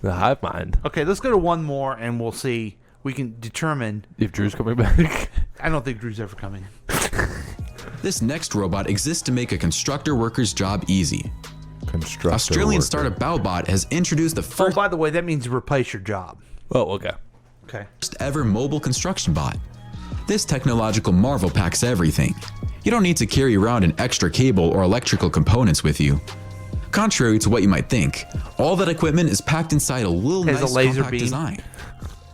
S1: the hive mind.
S2: Okay, let's go to one more, and we'll see. We can determine
S1: if Drew's coming back.
S2: I don't think Drew's ever coming.
S19: This next robot exists to make a constructor worker's job easy.
S14: Constructor
S19: Australian
S14: worker.
S19: startup Bowbot has introduced the
S2: Oh,
S19: first
S2: by the way, that means replace your job.
S1: Oh, okay.
S2: Okay.
S19: ever mobile construction bot. This technological marvel packs everything. You don't need to carry around an extra cable or electrical components with you. Contrary to what you might think, all that equipment is packed inside a little
S2: Has a
S19: nice
S2: laser
S19: compact
S2: beam.
S19: design.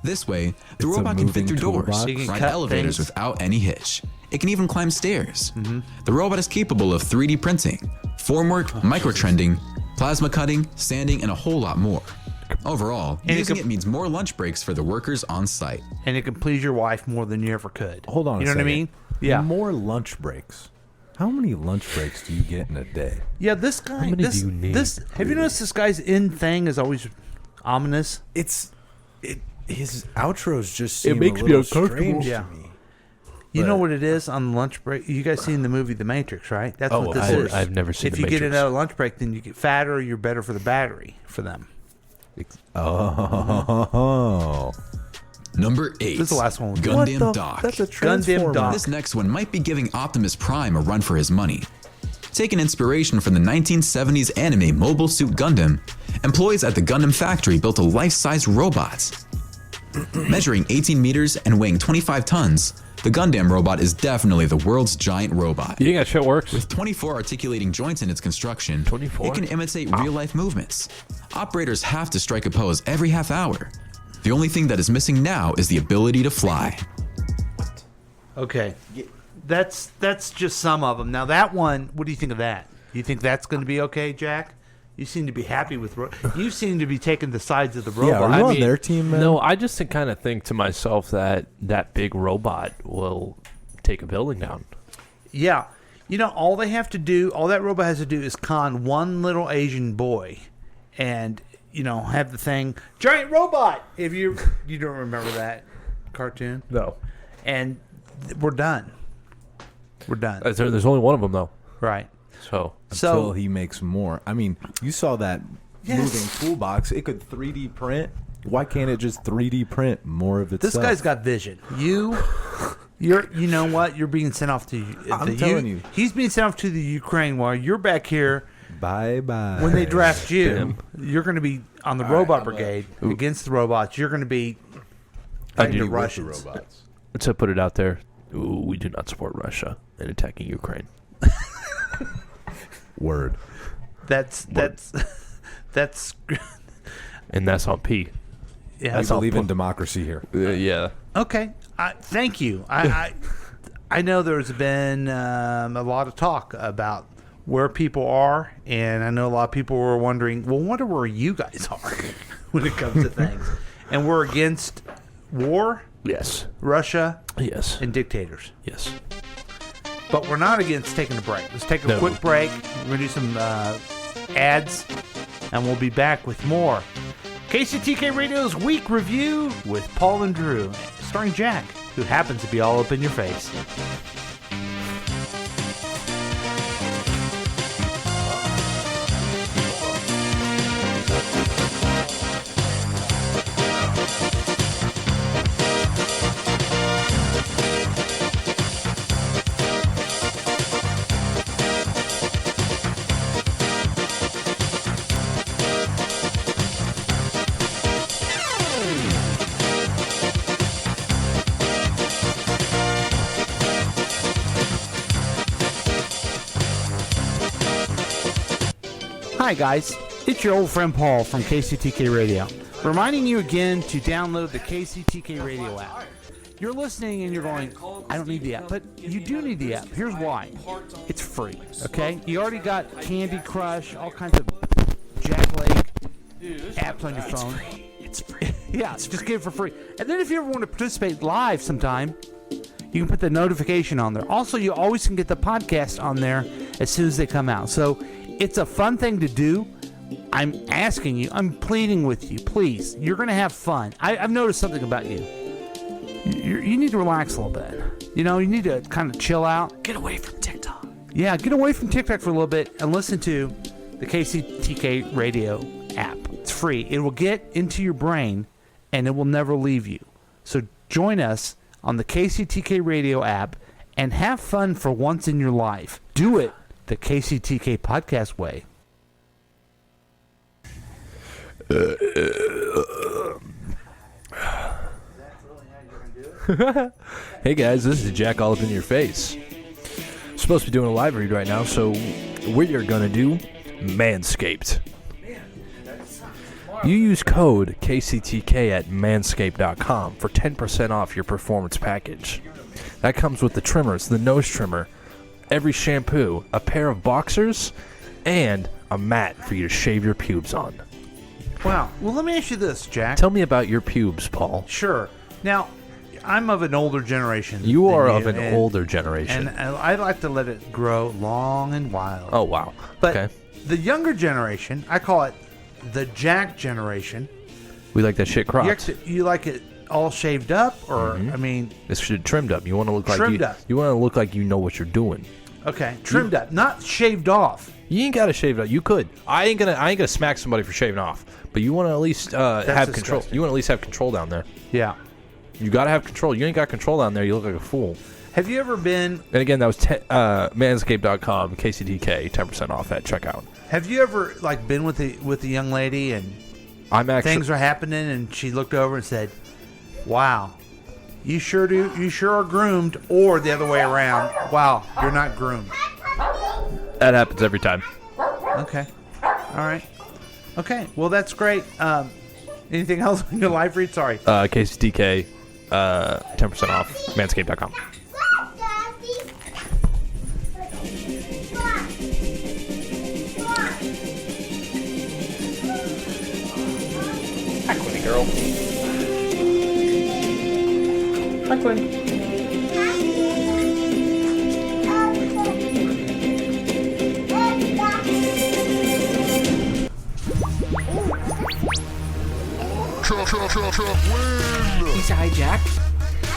S19: This way, the
S14: It's a
S19: robot can fit
S14: moving
S19: through doors,
S14: toolbox.
S2: You can
S19: ride
S2: cut
S19: elevators
S2: things.
S19: without any hitch. It can even climb stairs. The robot is capable of 3D printing, formwork, microtrending, plasma cutting, sanding, and a whole lot more. Overall,
S2: And it
S19: using
S2: can-
S19: it means more lunch breaks for the workers on site.
S2: And it can please your wife more than you ever could.
S14: Hold on
S2: You
S14: a
S2: know what I
S14: second.
S2: mean? Yeah.
S14: More lunch breaks. How many lunch breaks do you get in a day?
S2: Yeah, this guy.
S14: How many
S2: this,
S14: do you need?
S2: This, have you noticed this guy's end thing is always ominous?
S14: His outros just
S1: It
S14: seem
S1: makes
S14: a
S1: me
S14: little
S1: uncomfortable.
S14: strange
S2: Yeah.
S14: to me.
S2: You know
S14: But-
S2: what it is on lunch break? You guys seen the movie The Matrix, right? That's
S1: Oh,
S2: what this
S1: of
S2: is.
S1: course. I've never seen
S2: If
S1: The
S2: you get
S1: Matrix.
S2: it at a lunch break, then you get fatter. You're better for the battery for them.
S14: Oh.
S19: Number 8.
S2: This is the last one.
S19: Gundam Doc.
S14: That's a
S2: Gundam
S14: transformer.
S2: Doc.
S19: This next one might be giving Optimus Prime a run for his money. Taking inspiration from the 1970s anime Mobile Suit Gundam, employees at the Gundam factory built a life-size robot. Measuring 18 meters and weighing 25 tons, the Gundam robot is definitely the world's giant robot.
S1: You think that shit works?
S19: With 24 articulating joints in its construction,
S1: 24?
S19: it can imitate real-life movements. Operators have to strike a pose every half hour. The only thing that is missing now is the ability to fly.
S2: Okay, that's just some of them. Now that one, what do you think of that? You think that's going to be okay, Jack? You seem to be happy with. You seem to be taking the sides of the
S14: Yeah,
S2: robot.
S14: are you on their team, man?
S1: No, I just kind of think to myself that that big robot will take a building down.
S2: Yeah. You know, all they have to do, all that robot has to do is con one little Asian boy and, you know, have the thing, giant robot. If you don't remember that cartoon.
S1: No.
S2: And we're done. We're done.
S1: There's only one of them, though.
S2: Right.
S1: So
S14: Until he makes more. I mean, you saw that
S2: Yes.
S14: moving toolbox. It could 3D print. Why can't it just 3D print more of itself?
S2: This guy's got vision. You know what? You're being sent off to.
S14: I'm telling you.
S2: He's being sent off to the Ukraine while you're back here.
S14: Bye bye.
S2: When they draft you, you're going to be on the robot brigade against the robots. You're going to be fighting the Russians.
S1: To put it out there, we do not support Russia in attacking Ukraine.
S14: Word.
S2: That's
S1: And that's on P.
S2: Yeah,
S14: I believe in democracy here.
S1: Yeah.
S2: Okay. Thank you. I know there's been a lot of talk about where people are, and I know a lot of people were wondering, well, wonder where you guys are when it comes to things. And we're against war,
S1: Yes.
S2: Russia,
S1: Yes.
S2: and dictators.
S1: Yes.
S2: But we're not against taking a break. Let's take a
S1: No.
S2: quick break. We're going to do some ads, and we'll be back with more KCTK Radio's Week Review with Paul and Drew, starring Jack, who happens to be all up in your face. Hi, guys. It's your old friend Paul from KCTK Radio, reminding you again to download the KCTK Radio app. You're listening and you're going, I don't need the app. But you do need the app. Here's why. It's free, okay? You already got Candy Crush, all kinds of jackleg apps on your phone.
S3: It's free.
S2: Yeah, just get it for free. And then if you ever want to participate live sometime, you can put the notification on there. Also, you always can get the podcast on there as soon as they come out. So it's a fun thing to do. I'm asking you, I'm pleading with you, please. You're going to have fun. I've noticed something about you. You need to relax a little bit. You know, you need to kind of chill out.
S3: Get away from TikTok.
S2: Yeah, get away from TikTok for a little bit and listen to the KCTK Radio app. It's free. It will get into your brain and it will never leave you. So join us on the KCTK Radio app and have fun for once in your life. Do it the KCTK podcast way.
S1: Hey guys, this is Jack all up in your face. I'm supposed to be doing a live read right now, so we are going to do Manscaped. You use code KCTK at manscaped.com for 10% off your performance package. That comes with the trimmers, the nose trimmer, every shampoo, a pair of boxers, and a mat for you to shave your pubes on.
S2: Wow. Well, let me ask you this, Jack.
S1: Tell me about your pubes, Paul.
S2: Sure. Now, I'm of an older generation.
S1: You are
S2: than
S1: of an older generation.
S2: And I like to let it grow long and wild.
S1: Oh, wow.
S2: But
S1: okay.
S2: The younger generation, I call it the Jack generation.
S1: We like that shit cropped.
S2: You like it all shaved up, or I mean,
S1: it's trimmed up. You want to look like
S2: up.
S1: You want to look like you know what you're doing.
S2: Okay, trimmed up, not shaved off.
S1: You ain't got to shave it off. You could. I ain't gonna smack somebody for shaving off. But you want to at least have control. You want to at least have control down there.
S2: Yeah.
S1: You got to have control. You ain't got control down there. You look like a fool.
S2: Have you ever been?
S1: And again, that was manscaped.com, KCTK, 10% off at checkout.
S2: Have you ever been with a young lady and things are happening and she looked over and said, "Wow, you sure are groomed," or the other way around, "Wow, you're not groomed."
S1: That happens every time.
S2: Okay. All right. Okay. Well, that's great. Anything else in your live read? Sorry.
S1: KCTK, 10% off, manscaped.com. Hi, Quinny girl. Hi, Quinn.
S3: He's a hijack.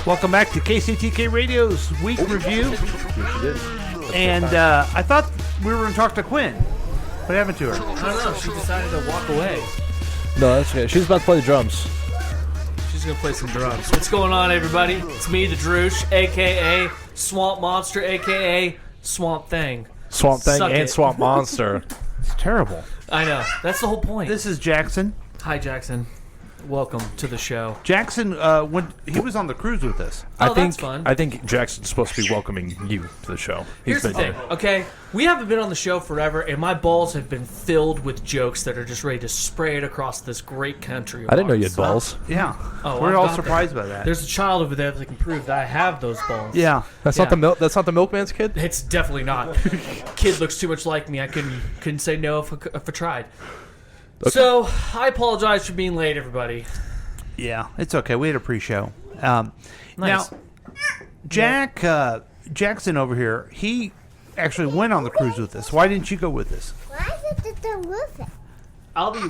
S2: Welcome back to KCTK Radio's Week Review. And I thought we were going to talk to Quinn. What happened to her?
S3: I don't know. She decided to walk away.
S1: No, that's okay. She's about to play the drums.
S3: She's going to play some drums. What's going on, everybody? It's me, the Droosh, a.k.a. Swamp Monster, a.k.a. Swamp Thing.
S1: Swamp Thing
S3: Suck
S1: and
S3: it.
S1: Swamp Monster.
S2: It's terrible.
S3: I know. That's the whole point.
S2: This is Jackson.
S3: Hi, Jackson. Welcome to the show.
S2: Jackson, when he was on the cruise with us.
S3: That's fun.
S1: I think Jackson's supposed to be welcoming you to the show.
S3: Here's the thing, okay? We haven't been on the show forever, and my balls have been filled with jokes that are just ready to spray it across this great country.
S1: I didn't know you had balls.
S2: Yeah.
S3: Oh,
S2: we're
S3: I've
S2: all
S3: got
S2: surprised
S3: them.
S2: by that.
S3: There's a child over there that can prove that I have those balls.
S2: Yeah.
S1: That's not the milk. That's not the milkman's kid.
S3: It's definitely not. Kid looks too much like me. I couldn't say no if I tried. Okay. So I apologize for being late, everybody.
S2: Yeah, it's okay. We had a pre-show.
S3: Nice.
S2: Now, Jackson over here, he actually went on the cruise with us. Why didn't you go with us?
S12: Why is it the roof?
S3: I'll be.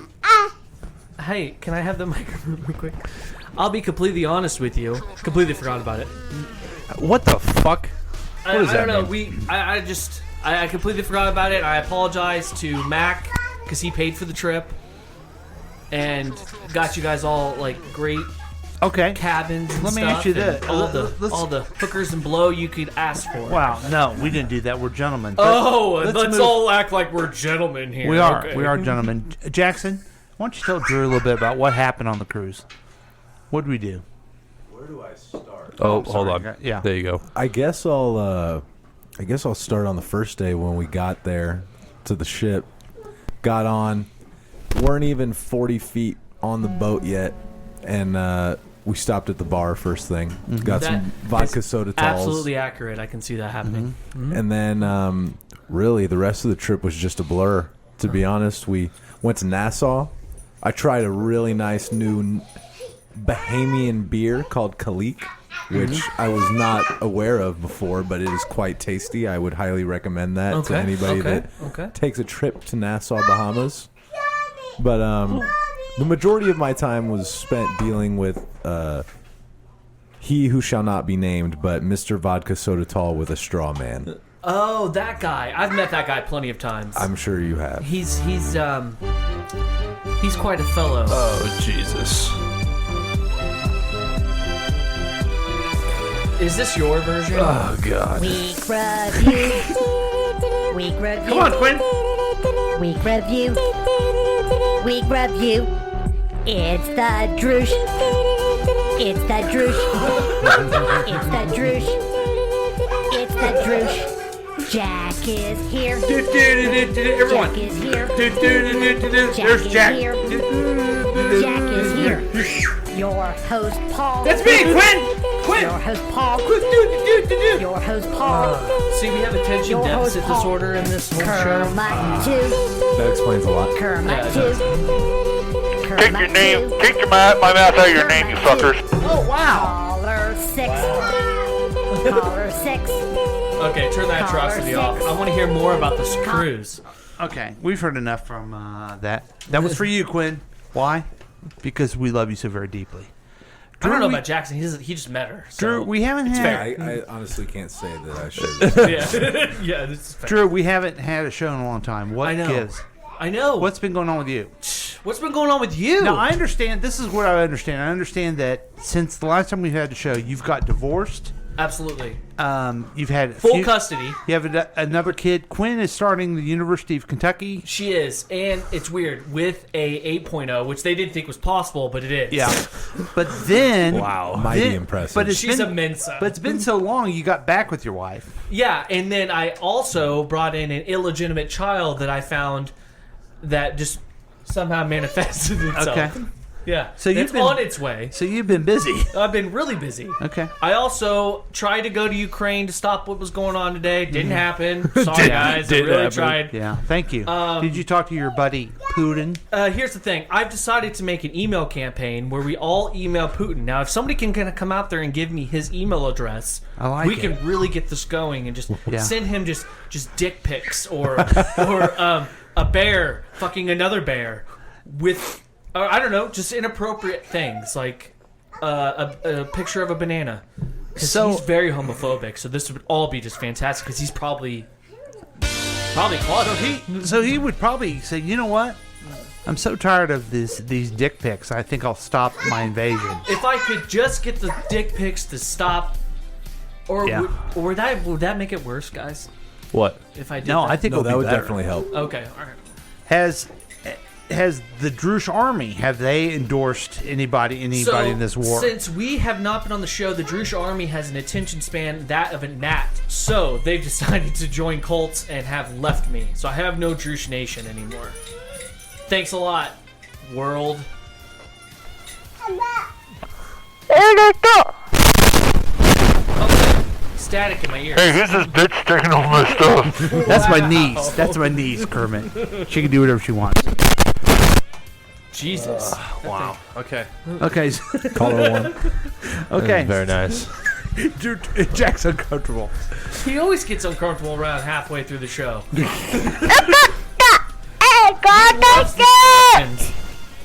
S3: Hey, can I have the microphone real quick? I'll be completely honest with you. Completely forgot about it.
S1: What the fuck? What does
S3: I
S1: that
S3: don't know.
S1: mean?
S3: I completely forgot about it. I apologize to Mac because he paid for the trip and got you guys all great cabins and
S2: Let me
S3: stuff
S2: ask you
S3: and
S2: this.
S3: all the hookers and blow you could ask for.
S2: Wow, no, we didn't do that. We're gentlemen.
S3: Let's all act like we're gentlemen here.
S2: We are.
S3: Okay.
S2: We are gentlemen. Jackson, why don't you tell Drew a little bit about what happened on the cruise? What did we do?
S14: Where do I start?
S1: Oh, hold on.
S2: Yeah.
S1: There you go.
S14: I guess I'll start on the first day when we got there to the ship. got on, weren't even 40 feet on the boat yet, and we stopped at the bar first thing. Got some vodka soda talls.
S3: Absolutely accurate. I can see that happening.
S14: And then really the rest of the trip was just a blur, to be honest. We went to Nassau. I tried a really nice new Bahamian beer called Kalik, which I was not aware of before, but it is quite tasty. I would highly recommend that to anybody that takes a trip to Nassau, Bahamas. But the majority of my time was spent dealing with he who shall not be named, but Mr. Vodka Soda Tall with a straw man.
S3: Oh, that guy. I've met that guy plenty of times.
S14: I'm sure you have.
S3: He's quite a fellow.
S1: Oh, Jesus.
S3: Is this your version?
S1: Oh, God.
S20: Week review. Week review.
S2: Come on, Quinn.
S20: Week review. Week review. It's the Droosh. It's the Droosh. It's the Droosh. It's the Droosh. Jack is here.
S2: Everyone.
S20: Jack is here.
S2: There's Jack.
S20: Jack is here. Your host, Paul.
S2: That's me, Quinn.
S20: Your host, Paul. Your host, Paul.
S3: See, we have attention
S20: Your
S3: deficit
S20: host, Paul.
S3: disorder in this whole show.
S20: Kermit 2.
S14: That explains a lot.
S20: Kermit 2.
S18: Take your name. Take your my mouth out of your name, you fuckers.
S2: Oh, wow.
S20: Caller 6. Caller 6.
S3: Okay, turn that atrocity off. I want to hear more about this cruise.
S2: Okay, we've heard enough from that. That was for you, Quinn. Why? Because we love you so very deeply.
S3: I don't know about Jackson. He just met her. So
S2: Drew, we haven't
S3: it's
S2: had.
S14: I honestly can't say that I should.
S3: Yeah, this is fair.
S2: Drew, we haven't had a show in a long time. What
S3: I know.
S2: gives?
S3: I know.
S2: What's been going on with you?
S3: What's been going on with you?
S2: Now, I understand. This is what I understand. I understand that since the last time we've had the show, you've got divorced.
S3: Absolutely.
S2: You've had
S3: full custody.
S2: You have another kid. Quinn is starting the University of Kentucky.
S3: She is, and it's weird with a 8.0, which they didn't think was possible, but it is.
S2: Yeah, but then
S14: mighty impressive.
S2: But
S3: she's a Mensa.
S2: But it's been so long. You got back with your wife.
S3: Yeah, and then I also brought in an illegitimate child that I found that just somehow manifested itself.
S2: Okay.
S3: Yeah,
S2: so
S3: it's on its way.
S2: So you've been busy.
S3: I've been really busy.
S2: Okay.
S3: I also tried to go to Ukraine to stop what was going on today. Didn't happen. Sorry, guys. I really tried.
S2: Yeah, thank you. Did you talk to your buddy Putin?
S3: Here's the thing. I've decided to make an email campaign where we all email Putin. Now, if somebody can kind of come out there and give me his email address, we can really get this going and just send him just dick pics or a bear fucking another bear with... I don't know, just inappropriate things like a picture of a banana. So he's very homophobic, so this would all be just fantastic because he's probably closeted.
S2: So he would probably say, you know what? I'm so tired of these dick pics. I think I'll stop my invasion.
S3: If I could just get the dick pics to stop, or would that make it worse, guys?
S1: What?
S3: If I did
S2: I think
S14: that would definitely help.
S3: Okay, all right.
S2: Has the Drush Army, have they endorsed anybody in this war?
S3: Since we have not been on the show, the Drush Army has an attention span that of a gnat. So they've decided to join cults and have left me. So I have no Drush Nation anymore. Thanks a lot, world. Static in my ears.
S18: Hey, who's this bitch taking all my stuff?
S2: That's my niece. That's my niece, Kermit. She can do whatever she wants.
S3: Jesus.
S1: Wow. Okay.
S2: Okay.
S14: Caller 1.
S2: Okay.
S1: Very nice.
S2: Jack's uncomfortable.
S3: He always gets uncomfortable around halfway through the show.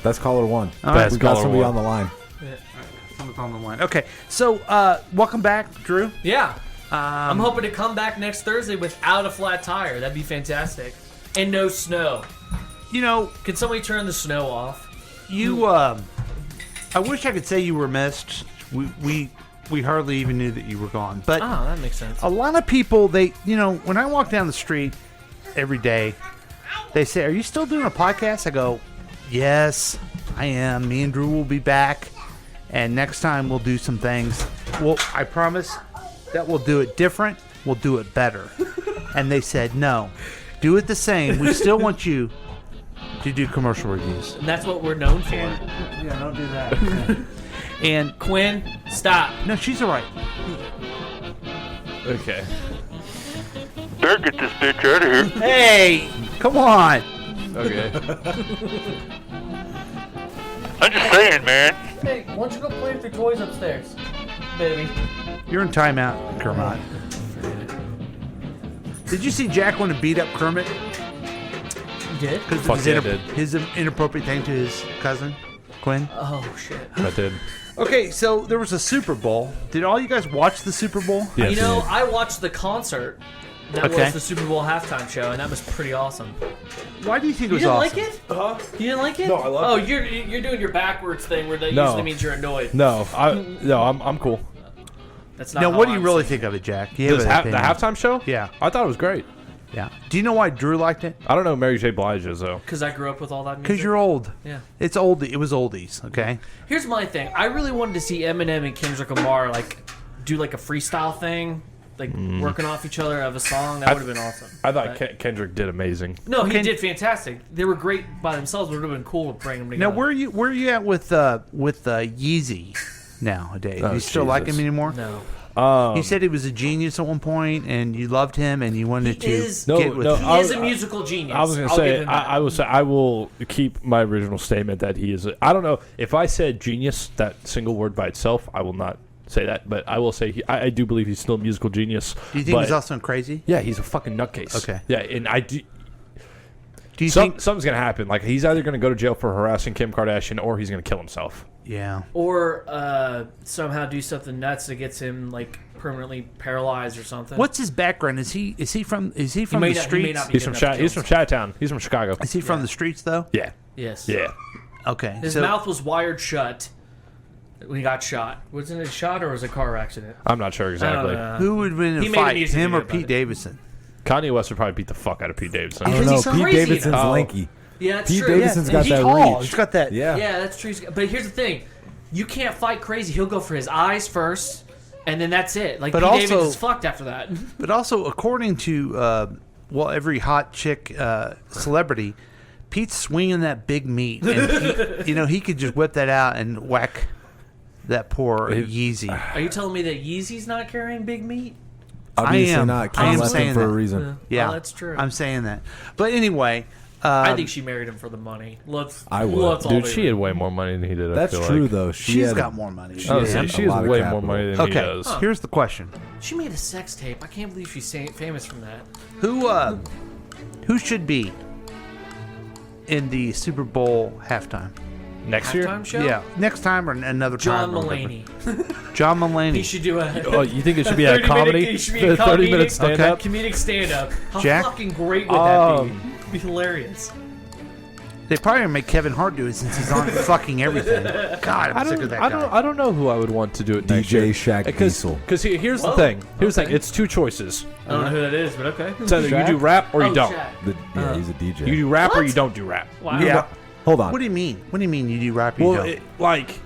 S14: That's caller 1.
S2: All right.
S14: We got somebody on the line.
S2: Someone's on the line. Okay. So, welcome back, Drew.
S3: Yeah. I'm hoping to come back next Thursday without a flat tire. That'd be fantastic. And no snow.
S2: You know,
S3: can somebody turn the snow off?
S2: You, I wish I could say you were missed. We hardly even knew that you were gone. But
S3: that makes sense.
S2: A lot of people, when I walk down the street every day, they say, "Are you still doing a podcast?" I go, "Yes, I am. Me and Drew will be back, and next time we'll do some things. Well, I promise that we'll do it different. We'll do it better." And they said, "No, do it the same. We still want you." To do commercial reviews.
S3: And that's what we're known for.
S2: Yeah, don't do that. And
S3: Quinn, stop.
S2: No, she's all right.
S1: Okay.
S18: Better get this bitch out of here.
S2: Hey, come on.
S1: Okay.
S18: I'm just saying, man.
S3: Hey, why don't you go play with your toys upstairs, baby?
S2: You're in timeout, Kermit. Did you see Jack want to beat up Kermit?
S3: You did?
S2: Because
S1: Fuck
S2: of
S1: yeah, I did.
S2: his inappropriate thing to his cousin, Quinn.
S3: Oh, shit.
S1: I did.
S2: Okay, so there was a Super Bowl. Did all you guys watch the Super Bowl?
S1: Yes.
S3: You know, I watched the concert that
S2: Okay.
S3: was the Super Bowl halftime show, and that was pretty awesome.
S2: Why do you think it
S3: You
S2: was
S3: didn't
S2: awesome?
S3: like it?
S1: Huh?
S3: You didn't like it?
S1: No, I loved
S3: Oh,
S1: it.
S3: you're doing your backwards thing where that
S1: No.
S3: usually means you're annoyed.
S1: No, I'm cool.
S3: That's not
S2: Now,
S3: how
S2: what do you
S3: I'm
S2: really
S3: saying
S2: think of it, Jack? Do you have
S1: The
S2: an opinion?
S1: halftime show?
S2: Yeah.
S1: I thought it was great.
S2: Yeah. Do you know why Drew liked it?
S1: I don't know who Mary J. Blige is, though.
S3: Because I grew up with all that music.
S2: Because you're old.
S3: Yeah.
S2: It's old. It was oldies. Okay.
S3: Here's my thing. I really wanted to see Eminem and Kendrick Lamar do like a freestyle thing, like working off each other of a song. That would have been awesome.
S1: I thought
S3: But-
S1: Kendrick did amazing.
S3: No, he did fantastic. They were great by themselves. But it would have been cool to bring them
S2: Now,
S3: together.
S2: where are you at with Yeezy nowadays?
S1: Oh,
S2: Do you still like him
S1: Jesus.
S2: anymore?
S3: No.
S2: You said he was a genius at one point, and you loved him, and you wanted
S3: He
S2: to
S3: is-
S2: get with him.
S3: He is a musical genius.
S1: I was going to
S3: I'll give
S1: say,
S3: him that.
S1: I will say, I will keep my original statement that he is. I don't know if I said genius, that single word by itself, I will not say that, but I will say I do believe he's still a musical genius.
S2: Do you think
S1: but-
S2: he's also crazy?
S1: Yeah, he's a fucking nutcase.
S2: Okay.
S1: Yeah, and I do.
S2: Do you think?
S1: Something's going to happen? Like he's either going to go to jail for harassing Kim Kardashian, or he's going to kill himself.
S2: Yeah.
S3: Or somehow do something nuts that gets him like permanently paralyzed or something.
S2: What's his background? Is he from
S3: may
S2: the
S3: not- he may
S2: streets?
S3: not be
S1: He's
S3: good
S1: from
S3: enough to
S1: he's
S3: kill
S1: from Chi-Town. He's from Chicago.
S2: Is he from the streets though?
S1: Yeah.
S3: Yes.
S1: Yeah.
S2: Okay.
S3: His
S2: so,
S3: mouth was wired shut when he got shot. Was it a shot or was it a car accident?
S1: I'm not sure exactly.
S2: Who would win in
S3: He
S2: a
S3: made a
S2: fight,
S3: music
S2: him or
S3: video about
S2: Pete
S3: it.
S2: Davidson?
S1: Kanye West would probably beat the fuck out of Pete Davidson.
S14: I don't
S3: Because
S14: know.
S3: he's so
S14: Pete
S3: crazy.
S14: Davidson's
S1: Oh.
S14: lanky.
S3: Yeah, that's
S14: Pete
S3: true.
S14: Davidson's got
S2: He's
S14: that
S2: tall.
S14: reach.
S2: He's got that.
S14: Yeah.
S3: Yeah, that's true. But here's the thing: you can't fight crazy. He'll go for his eyes first, and then that's it. Like
S2: But
S3: Pete
S2: also-
S3: Davidson is fucked after that.
S2: But also, according to every hot chick celebrity, Pete's swinging that big meat, and he could just whip that out and whack that poor Yeezy.
S3: Are you telling me that Yeezy's not carrying big meat?
S14: Obviously
S2: I am.
S14: not.
S2: I
S14: Kim
S2: am
S14: left
S2: saying
S14: him for
S2: that.
S14: a reason.
S2: Yeah,
S3: Oh, that's true.
S2: I'm saying that. But anyway,
S3: I think she married him for the money.
S14: I would.
S3: Let's all
S1: Dude,
S3: be
S1: she had way more money than he did.
S14: That's
S1: I feel
S14: true
S1: like.
S14: though. She
S2: she's
S14: had
S2: got more money.
S14: She,
S1: I
S14: had
S1: was saying,
S14: a
S1: she has
S14: lot of
S1: way more
S14: capital.
S1: money than he
S2: Okay,
S1: does.
S2: here's the question:
S3: She made a sex tape. I can't believe she's famous from that.
S2: Who should be in the Super Bowl halftime?
S1: Next year?
S3: Halftime show?
S2: Yeah, next time or another
S3: John
S2: time. or whatever.
S3: Mulaney.
S2: John Mulaney.
S3: He should do a.
S1: Oh, you think it should be a
S3: 30-minute
S1: comedy?
S3: It should be a
S1: 30-minute stand-up?
S3: Comedic stand-up. How
S2: Jack?
S3: fucking great would that be? It'd be hilarious.
S2: They probably make Kevin Hart do it since he's on fucking everything. God, I'm sick of that guy.
S1: I don't know who I would want to do it next year.
S14: DJ Shaq Diesel.
S1: Because here's the
S3: Whoa,
S1: thing. Here's the
S3: okay.
S1: thing. It's two choices.
S3: I don't know who that is, but okay.
S1: It's either you do rap or you don't.
S3: Shaq.
S14: Yeah, he's a DJ.
S1: You do rap or
S3: What?
S1: you don't do rap.
S3: Wow.
S2: Yeah.
S14: Hold on.
S2: What do you mean? What do you mean you do rap? Or you
S1: Well,
S2: don't?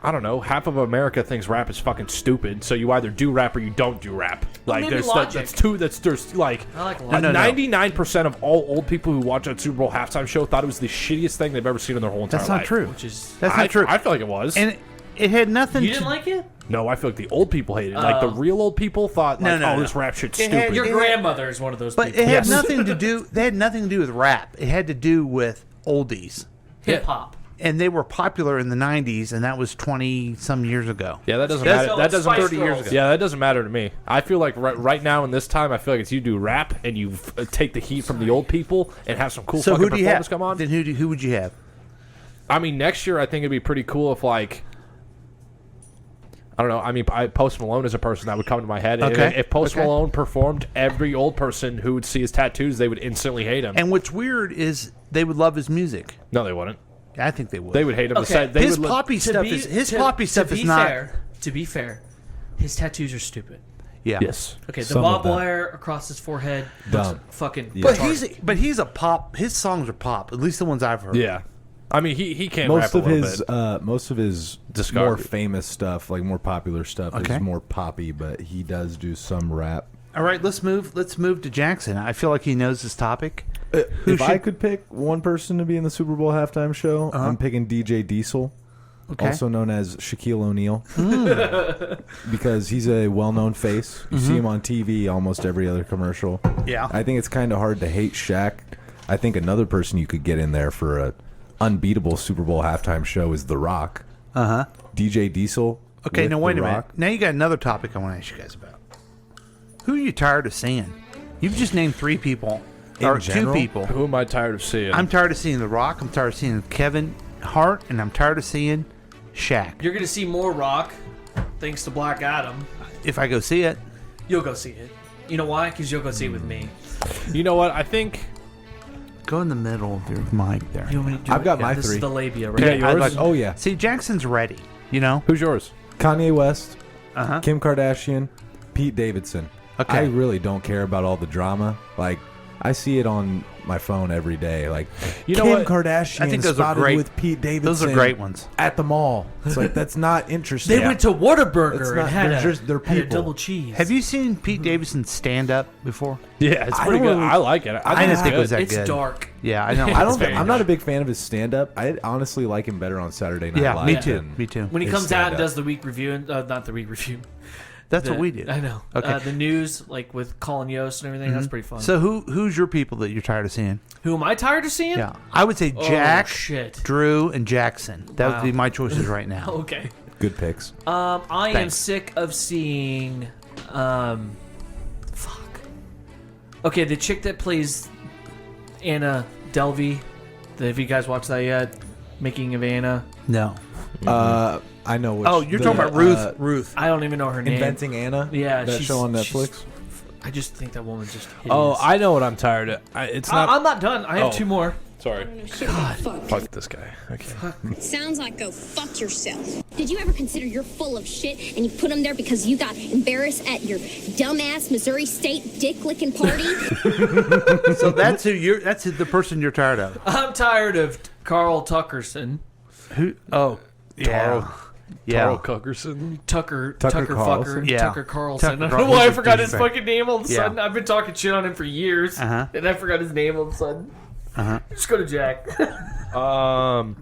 S1: I don't know. Half of America thinks rap is fucking stupid. So you either do rap or you don't do rap. Like
S3: maybe
S1: there's
S3: Logic.
S1: that's two. There's like
S3: I like Logic.
S1: 99% of all old people who watch that Super Bowl halftime show thought it was the shittiest thing they've ever seen in their whole entire
S2: That's
S1: life.
S2: not true.
S3: Which is
S2: That's not true.
S1: I feel like it was.
S2: And it had nothing.
S3: you
S2: to
S3: didn't like it?
S1: No, I feel like the old people hated it. Like the real old people thought, like,
S2: No,
S1: oh,
S2: no.
S1: this rap shit's
S2: It had-
S1: stupid.
S3: Your grandmother is one of those
S2: But
S3: people.
S2: it had
S1: Yes.
S2: nothing to do. They had nothing to do with rap. It had to do with oldies,
S3: Hip hop.
S2: and they were popular in the '90s, and that was 20 some years ago.
S1: Yeah, that doesn't
S3: That's
S1: matter.
S3: all
S1: That doesn't
S3: Spice
S2: 30 years
S3: Girls.
S2: ago.
S1: Yeah, that doesn't matter to me. I feel like right now in this time, I feel like it's you do rap and you take the heat from the old people and have some cool
S2: So
S1: fucking
S2: who do you
S1: performance
S2: have?
S1: come on.
S2: Then who would you have?
S1: I mean, next year I think it'd be pretty cool if like. I don't know. I mean, Post Malone is a person that would come to my head.
S2: Okay.
S1: If Post
S2: Okay.
S1: Malone performed, every old person who would see his tattoos, they would instantly hate him.
S2: And what's weird is they would love his music.
S1: No, they wouldn't.
S2: I think they would.
S1: They would hate him.
S3: Okay.
S1: They
S2: his
S1: would
S2: poppy stuff is
S3: To be
S2: not.
S3: fair, to be fair, his tattoos are stupid.
S2: Yeah.
S1: Yes.
S3: Okay, the
S14: Some
S3: barbed
S14: of them.
S3: wire across his forehead.
S14: Dumb.
S3: looks Fucking.
S2: But
S3: retarded.
S2: he's a pop. His songs are pop. At least the ones I've heard.
S1: Yeah. I mean, he can't
S14: Most
S1: rap
S14: of
S1: a little
S14: his
S1: bit.
S14: most of his
S1: Discography.
S14: more famous stuff, like more popular stuff,
S2: Okay.
S14: is more poppy, but he does do some rap.
S2: All right, let's move to Jackson. I feel like he knows this topic.
S14: If I could pick one person to be in the Super Bowl halftime show, I'm picking DJ Diesel, also known as Shaquille O'Neal, because he's a well-known face. You see him on TV almost every other commercial.
S2: Yeah.
S14: I think it's kind of hard to hate Shaq. I think another person you could get in there for a unbeatable Super Bowl halftime show is The Rock. DJ Diesel.
S2: Okay, now wait
S14: The
S2: a minute.
S14: Rock.
S2: Now you got another topic I want to ask you guys about. Who are you tired of seeing? You've just named 3 people. Or
S14: general?
S2: 2 people.
S1: Who am I tired of seeing?
S2: I'm tired of seeing The Rock. I'm tired of seeing Kevin Hart. And I'm tired of seeing Shaq.
S3: You're going to see more Rock thanks to Black Adam.
S2: If I go see it.
S3: You'll go see it. You know why? Because you'll go see it with me.
S1: You know what? I think...
S2: Go in the middle of your mic there.
S3: You want me to do
S14: I've
S3: it?
S14: got
S3: Yeah,
S14: my
S3: this
S14: 3.
S3: is the labia, right?
S14: You got yours? Oh, yeah.
S2: See, Jackson's ready. You know?
S1: Who's yours?
S14: Kanye West, Kim Kardashian, Pete Davidson.
S2: Okay.
S14: I really don't care about all the drama. Like, I see it on my phone every day. Like,
S1: You know
S14: Kim
S1: what?
S14: Kardashian
S2: I think those are
S14: spotted
S2: great.
S14: with Pete Davidson.
S2: Those are great ones.
S14: At the mall. It's like, that's not interesting.
S3: They went to
S14: It's
S3: Whataburger
S14: not-
S3: and had
S14: they're
S3: a,
S14: just- they're
S3: had a
S14: people.
S3: double cheese.
S2: Have you seen Pete Davidson stand up before?
S1: Yeah, it's
S14: I
S1: pretty
S14: don't
S1: good.
S14: really-
S1: I like it.
S2: I didn't think it was that
S3: It's
S2: good.
S3: dark.
S2: Yeah, I know.
S14: I don't.
S3: very
S14: I'm not
S3: nice.
S14: a big fan of his stand-up. I honestly like him better on Saturday Night
S2: Yeah,
S14: Live.
S2: me too.
S14: than
S2: Me too.
S3: When he
S14: his
S3: comes out and
S14: stand-up.
S3: does the week review, and not the week review.
S2: That's what we do.
S3: I know.
S2: Okay.
S3: The news, like with Colin Yost and everything, that's pretty fun.
S2: So who's your people that you're tired of seeing?
S3: Who am I tired of seeing?
S2: Yeah, I would say Jack,
S3: shit.
S2: Drew, and Jackson. That
S3: Wow.
S2: would be my choices right now.
S3: Okay.
S14: Good picks.
S3: I am
S2: Thanks.
S3: sick of seeing. Fuck. Okay, the chick that plays Anna Delvey. Have you guys watched that yet? Making of Anna.
S2: No.
S14: I know. Which,
S2: Oh, you're talking about Ruth. Ruth.
S3: I don't even know her name.
S14: Inventing Anna.
S3: Yeah,
S14: that
S3: she's-
S14: show on
S3: she's-
S14: Netflix.
S3: I just think that woman's just. Hideous.
S1: Oh, I know what I'm tired of. It's not.
S3: I'm not done. I have
S1: Oh.
S3: 2 more.
S1: Sorry.
S13: God.
S1: Fuck this guy. Okay.
S13: Sounds like go fuck yourself. Did you ever consider you're full of shit and you put them there because you got embarrassed at your dumbass Missouri State dick licking party?
S2: So that's who you're. That's the person you're tired of.
S3: I'm tired of Carl Tuckerson.
S2: Who? Oh, yeah.
S1: Carl Cuckerson.
S3: Tucker
S14: Carlson?
S3: fucker.
S2: Yeah.
S3: Tucker Carlson.
S2: Tucker
S3: I don't know
S2: Carlson.
S3: why I
S2: He's a
S3: forgot his
S2: douchebag.
S3: fucking name all of a
S2: Yeah.
S3: sudden. I've been talking shit on him for years, and I forgot his name all of a sudden. Just go to Jack.
S1: I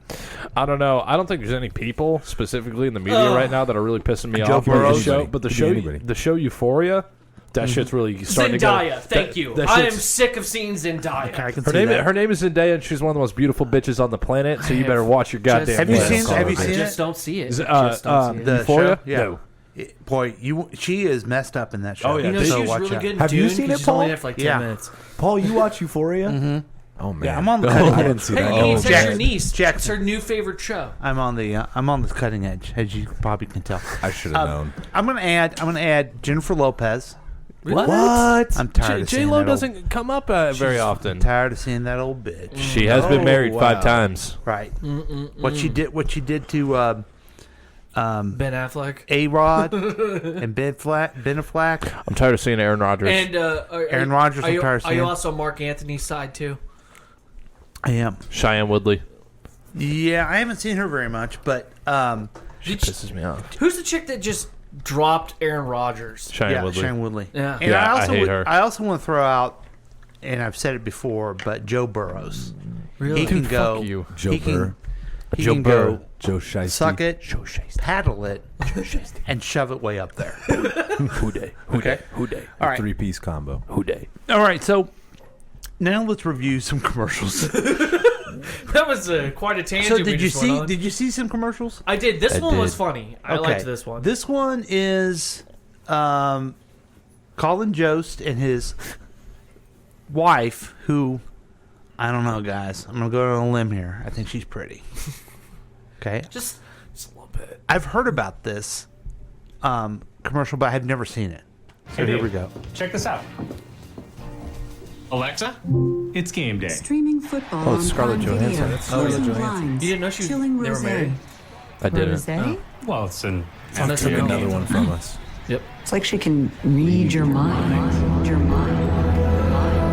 S1: don't know. I don't think there's any people specifically in the media right now that are really pissing me
S14: Joe
S1: off.
S14: Burrow.
S1: But the
S14: Could be
S1: show,
S14: anybody.
S1: the show Euphoria, that shit's really starting
S3: Zendaya.
S1: to go.
S3: Thank you.
S1: That
S3: I am
S1: shit's-
S3: sick of seeing Zendaya.
S2: Okay, I can
S1: Her
S2: see
S1: name,
S2: that.
S1: her name is Zendaya, and she's one of the most beautiful bitches on the planet. So you better watch your goddamn.
S2: Have you
S1: mouth.
S2: seen? Have you
S3: I
S2: seen
S3: just
S2: it?
S3: don't see it.
S1: Is it,
S3: Just don't see it.
S2: The
S1: Euphoria?
S2: show? Yeah.
S1: No.
S2: Boy, she is messed up in that show.
S1: Oh, yeah.
S3: You know,
S1: So
S3: she was
S2: watch
S3: really
S2: out.
S3: good in
S14: Have you
S3: Dune
S14: seen
S3: 'cause
S14: it,
S3: she's only
S14: Paul?
S3: there for like 10
S2: Yeah.
S3: minutes.
S14: Paul, you watch Euphoria? Mm-hmm. Oh man,
S2: Yeah, I'm on the
S14: I
S2: cutting
S14: didn't
S2: edge.
S14: see
S3: Hey,
S14: that.
S3: Niece, that's
S2: Jack-
S3: your niece.
S2: Jackson.
S3: It's her new favorite show.
S2: I'm on the cutting edge, as you probably can tell.
S14: I should have known.
S2: I'm gonna add Jennifer Lopez.
S1: What?
S2: I'm tired of
S1: J
S2: seeing
S1: Lo
S2: that
S1: doesn't come up very often.
S2: I'm tired of seeing that old bitch.
S1: She has been married 5 times.
S2: Right. What she did to
S3: Ben Affleck.
S2: A-Rod and Ben Affleck.
S1: I'm tired of seeing Aaron Rodgers.
S3: And
S2: Aaron Rodgers,
S3: Are
S2: I'm
S3: you,
S2: tired of
S3: are you
S2: seeing.
S3: also on Mark Anthony's side too?
S2: I am.
S1: Cheyenne Woodley.
S2: Yeah, I haven't seen her very much, but
S1: She pisses me off.
S3: Who's the chick that just dropped Aaron Rodgers?
S1: Cheyenne Woodley.
S2: Shane Woodley.
S3: Yeah.
S2: And
S1: Yeah, I
S2: also
S1: hate her.
S2: I also want to throw out, and I've said it before, but Joe Burrows.
S3: Really?
S2: He can
S1: Dude,
S2: go.
S1: fuck you.
S14: Joe
S2: he can-
S14: Burr.
S2: He
S1: Joe
S2: can
S1: Burr.
S2: go
S14: Joe Shiesty.
S2: suck it, paddle it, and shove it way up there.
S1: Who day? Who day? Who day?
S2: All right.
S14: 3-piece combo.
S1: Who day?
S2: All right, so now let's review some commercials.
S3: That was quite a tangent.
S2: So
S3: we
S2: did you
S3: just went
S2: see?
S3: on.
S2: Did you see some commercials?
S3: I did. This
S1: I
S3: one was
S1: did.
S3: funny. I liked this one.
S2: This one is Colin Jost and his wife, who I don't know, guys. I'm gonna go on a limb here. I think she's pretty. Okay,
S3: just a little bit.
S2: I've heard about this commercial, but I've never seen it. So here we go.
S21: Check this out. Alexa, it's game day.
S22: Streaming football
S1: Oh,
S22: on
S1: it's Scarlett
S22: Prime
S1: Johansson.
S22: Video.
S1: That's
S22: Closing
S1: Scarlett
S22: blinds.
S3: You didn't know
S22: Chilling
S3: they were
S22: rosé.
S3: married?
S1: I didn't.
S22: Rosé?
S21: Well, it's an
S3: Oh, that's
S14: Took
S3: a
S14: another one from us.
S3: Yep.
S22: It's like she can read your mind. Read your mind.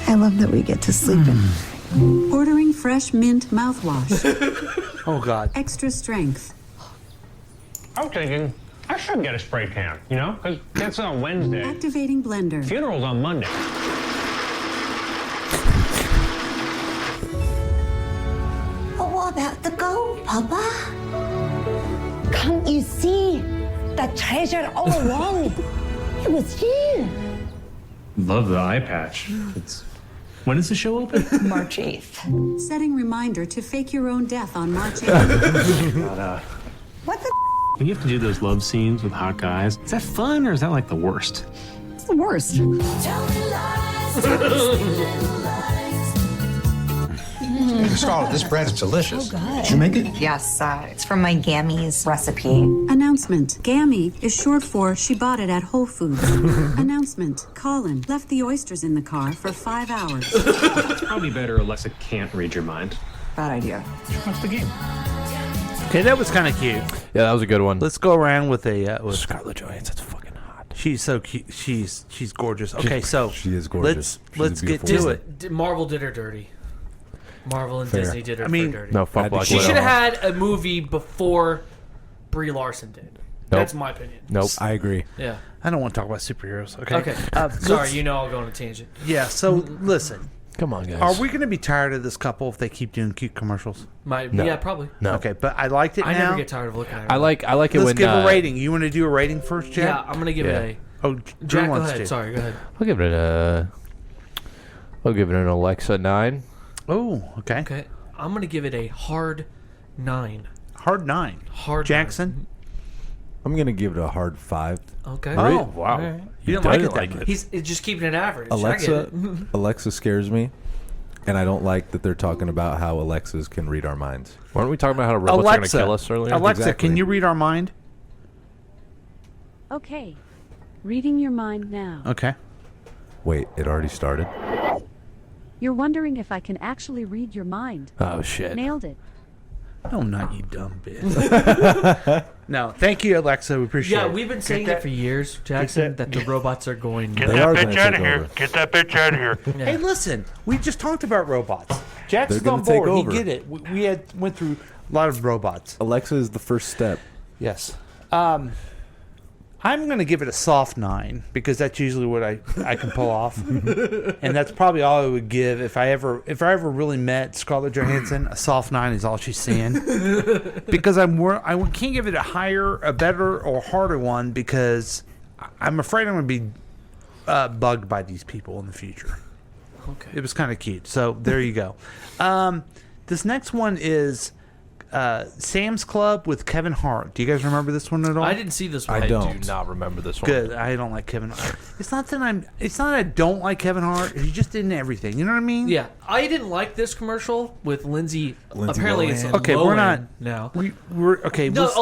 S22: I love that we get to sleep in. Ordering fresh mint mouthwash.
S2: Oh God.
S22: Extra strength.
S21: I'm thinking I
S4: I should get a spray can, you know? Because that's on Wednesday.
S22: Activating blender.
S4: Funeral's on Monday.
S12: What about the gold, Papa? Can't you see? The treasure all along. It was you.
S21: Love the eye patch. When does the show open?
S12: March 8th.
S22: Setting reminder to fake your own death on March 8th.
S12: What the?
S21: When you have to do those love scenes with hot guys, is that fun or is that like the worst?
S22: It's the worst.
S6: Scarlett, this bread is delicious.
S12: Oh, good.
S6: Did you make it?
S23: Yes, it's from my Gammy's recipe.
S22: Announcement. Gammy is short for she bought it at Whole Foods. Announcement. Colin left the oysters in the car for 5 hours.
S21: It's probably better Alexa can't read your mind.
S23: Bad idea.
S21: Watch the game.
S2: Okay, that was kind of cute.
S1: Yeah, that was a good one.
S2: Let's go around with a with
S1: Scarlett Johansson's fucking hot.
S2: She's so cute. She's gorgeous. Okay, so
S14: she is gorgeous.
S2: Let's get to it.
S3: Marvel did her dirty. Marvel and
S14: Fair.
S3: Disney did her dirty.
S1: No, fuck Black
S3: She
S1: Widow.
S3: should have had a movie before Brie Larson did. That's my opinion.
S1: Nope.
S14: I agree.
S3: Yeah.
S2: I don't want to talk about superheroes. Okay.
S3: Okay. Sorry, you know I'll go on a tangent.
S2: Yeah. So listen.
S1: Come on, guys.
S2: Are we going to be tired of this couple if they keep doing cute commercials?
S3: Yeah, probably.
S1: No.
S2: Okay, but I liked it.
S3: I
S2: now.
S3: never get tired of looking at it.
S1: I like it
S2: Let's
S1: when
S2: give a rating. You want to do a rating first, Jack?
S3: Yeah, I'm gonna give it a.
S2: Oh, Drew
S3: Jack, go
S2: wants
S3: ahead.
S2: to.
S3: Sorry, go ahead.
S1: I'll give it an Alexa 9.
S2: Oh, okay.
S3: Okay, I'm gonna give it a hard 9.
S2: Hard 9.
S3: Hard
S2: Jackson.
S14: I'm gonna give it a hard 5.
S3: Okay.
S2: Oh,
S1: Wow.
S3: All right.
S2: You didn't like it that much.
S3: He's just keeping it average.
S14: Alexa,
S3: I get it.
S14: Alexa scares me, and I don't like that they're talking about how Alexas can read our minds.
S1: Weren't we talking about how robots are going to
S2: Alexa,
S1: kill us earlier?
S2: Alexa,
S14: Exactly.
S2: can you read our mind?
S22: Okay. Reading your mind now.
S2: Okay.
S14: Wait, it already started?
S22: You're wondering if I can actually read your mind.
S1: Oh, shit.
S22: Nailed it.
S2: No, not you dumb bitch. No, thank you, Alexa. We appreciate it.
S3: Yeah, we've been saying it for years, Jackson, that the robots are going.
S18: Get
S14: They
S18: that
S14: are gonna
S18: bitch out
S14: take
S18: of here.
S14: over.
S18: Get that bitch out of here.
S2: Hey, listen, we just talked about robots. Jackson's
S14: They're
S2: on
S14: gonna take
S2: board. He
S14: over.
S2: get it. We went through a lot of robots.
S14: Alexa is the first step.
S2: Yes. I'm going to give it a soft 9 because that's usually what I can pull off, and that's probably all I would give if I ever really met Scarlett Johansson. A soft 9 is all she's saying because I can't give it a better or harder one because I'm afraid I'm going to be bugged by these people in the future.
S3: Okay.
S2: It was kind of cute, so there you go. This next one is Sam's Club with Kevin Hart. Do you guys remember this one at all?
S3: I didn't see this one.
S14: I
S1: I
S14: don't.
S1: do not remember this one.
S2: Good. I don't like Kevin Hart. It's not that I don't like Kevin Hart. He's just in everything. You know what I mean?
S3: Yeah, I didn't like this commercial with Lindsay. Apparently, it's
S14: Lohan.
S3: a
S2: Okay, we're
S3: Lohan
S2: not
S3: now.
S2: We're okay.
S3: No,
S2: let's-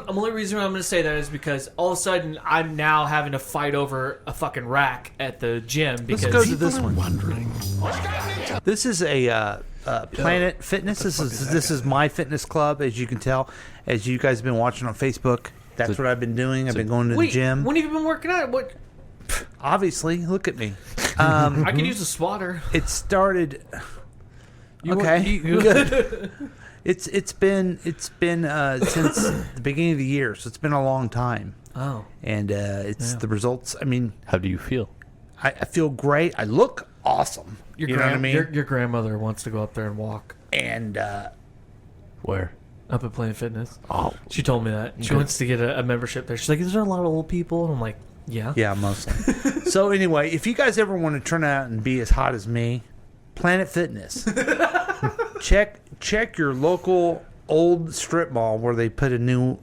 S3: only reason I'm going to say that is because all of a sudden I'm now having to fight over a fucking rack at the gym. Because
S2: Let's go to this one. This is a Planet Fitness. This is my fitness club, as you can tell, as you guys have been watching on Facebook. That's what I've been doing. I've been going to the gym.
S3: When have you been working out? What?
S2: Obviously, look at me.
S3: I could use a swatter.
S2: It started.
S3: You
S2: Good. It's been since the beginning of the year, so it's been a long time.
S3: Oh.
S2: And the results. I mean,
S1: How do you feel?
S2: I feel great. I look awesome. You know what I mean?
S3: Your grandmother wants to go up there and walk.
S2: And
S1: Where?
S3: Up at Planet Fitness.
S1: Oh.
S3: She told me that. She wants to get a membership there. She's like, is there a lot of old people? And I'm like, yeah.
S2: Yeah, mostly. So anyway, if you guys ever want to turn out and be as hot as me, Planet Fitness. check your local old strip mall where they put a new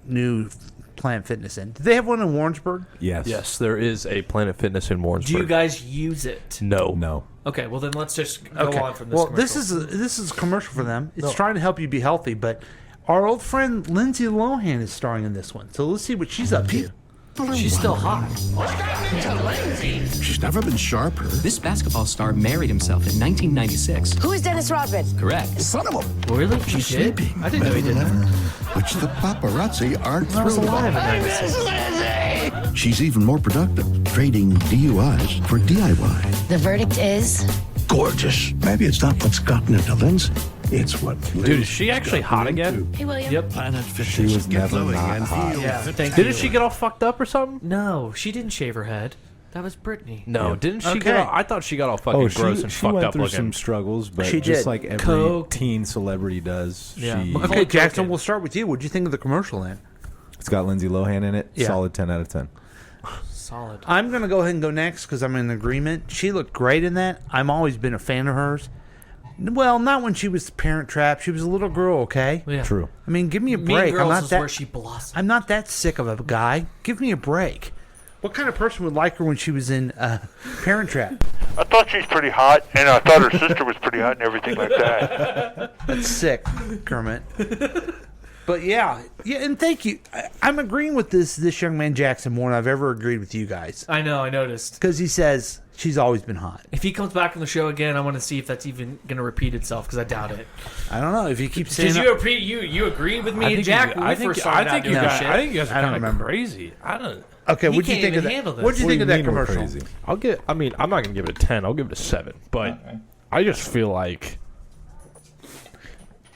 S2: Planet Fitness in. Do they have one in Warrensburg?
S14: Yes.
S1: Yes, there is a Planet Fitness in Warrensburg.
S3: Do you guys use it?
S1: No.
S14: No.
S3: Okay, well then let's just go on from this.
S2: Well,
S3: commercial.
S2: this is a commercial for them. It's trying to help you be healthy, but our old friend Lindsay Lohan is starring in this one. So let's see what she's up to.
S3: She's still hot.
S24: She's never been sharper.
S25: This basketball star married himself in 1996.
S26: Who is Dennis Rodman?
S25: Correct.
S24: Son of a...
S3: Really?
S24: She's
S3: He did?
S24: sleeping.
S3: I didn't know he did that.
S24: Which the paparazzi aren't
S3: I was
S24: thrilled
S3: alive in
S24: about.
S3: 96.
S24: She's even more productive, trading DUIs for DIY.
S26: The verdict is?
S24: Gorgeous. Maybe it's not what's gotten into Lindsay.
S1: It's what. Dude, is she actually hot again?
S3: Hey, William. Yep.
S14: She was never not hot.
S3: Yeah.
S1: Didn't she get all fucked up or something?
S3: No, she didn't shave her head. That was Brittany.
S1: No, didn't she get all, I thought she got all fucking gross and
S14: she
S1: fucked
S14: went
S1: up
S14: through
S1: looking.
S14: some struggles, but
S2: She
S14: just
S2: did.
S14: like every
S3: Coke.
S14: teen celebrity does.
S3: Yeah.
S14: She,
S2: Okay, Jackson, we'll start with you. What'd you think of the commercial then?
S14: it's got Lindsay Lohan in it.
S2: Yeah.
S14: Solid 10 out of 10.
S3: Solid.
S2: I'm going to go ahead and go next because I'm in agreement. She looked great in that. I've always been a fan of hers. Well, not when she was Parent Trap. She was a little girl, okay?
S3: Yeah.
S14: True.
S2: I mean, give me a
S3: Mean
S2: break.
S3: Girls
S2: I'm not
S3: is
S2: that.
S3: where she blossomed.
S2: I'm not that sick of a guy. Give me a break. What kind of person would like her when she was in Parent Trap?
S18: I thought she's pretty hot, and I thought her sister was pretty hot and everything like that.
S2: That's sick, Kermit. But yeah, and thank you. I'm agreeing with this young man Jackson more than I've ever agreed with you guys.
S3: I know, I noticed.
S2: Because he says she's always been hot.
S3: If he comes back on the show again, I want to see if that's even going to repeat itself, because I doubt it.
S2: I don't know if you keep saying.
S3: Did you agreed with me and Jack when we first started out doing this shit?
S1: I think you guys are
S2: I don't
S1: kind of
S2: remember.
S1: crazy. I don't.
S2: Okay,
S3: He
S2: what'd you
S3: can't
S2: think of
S3: even
S2: that?
S3: handle this.
S2: What'd you
S14: What
S2: think
S14: do
S2: of that
S14: mean we're
S2: commercial?
S14: crazy?
S1: I'm not going to give it a 10. I'll give it a 7. But I just feel like,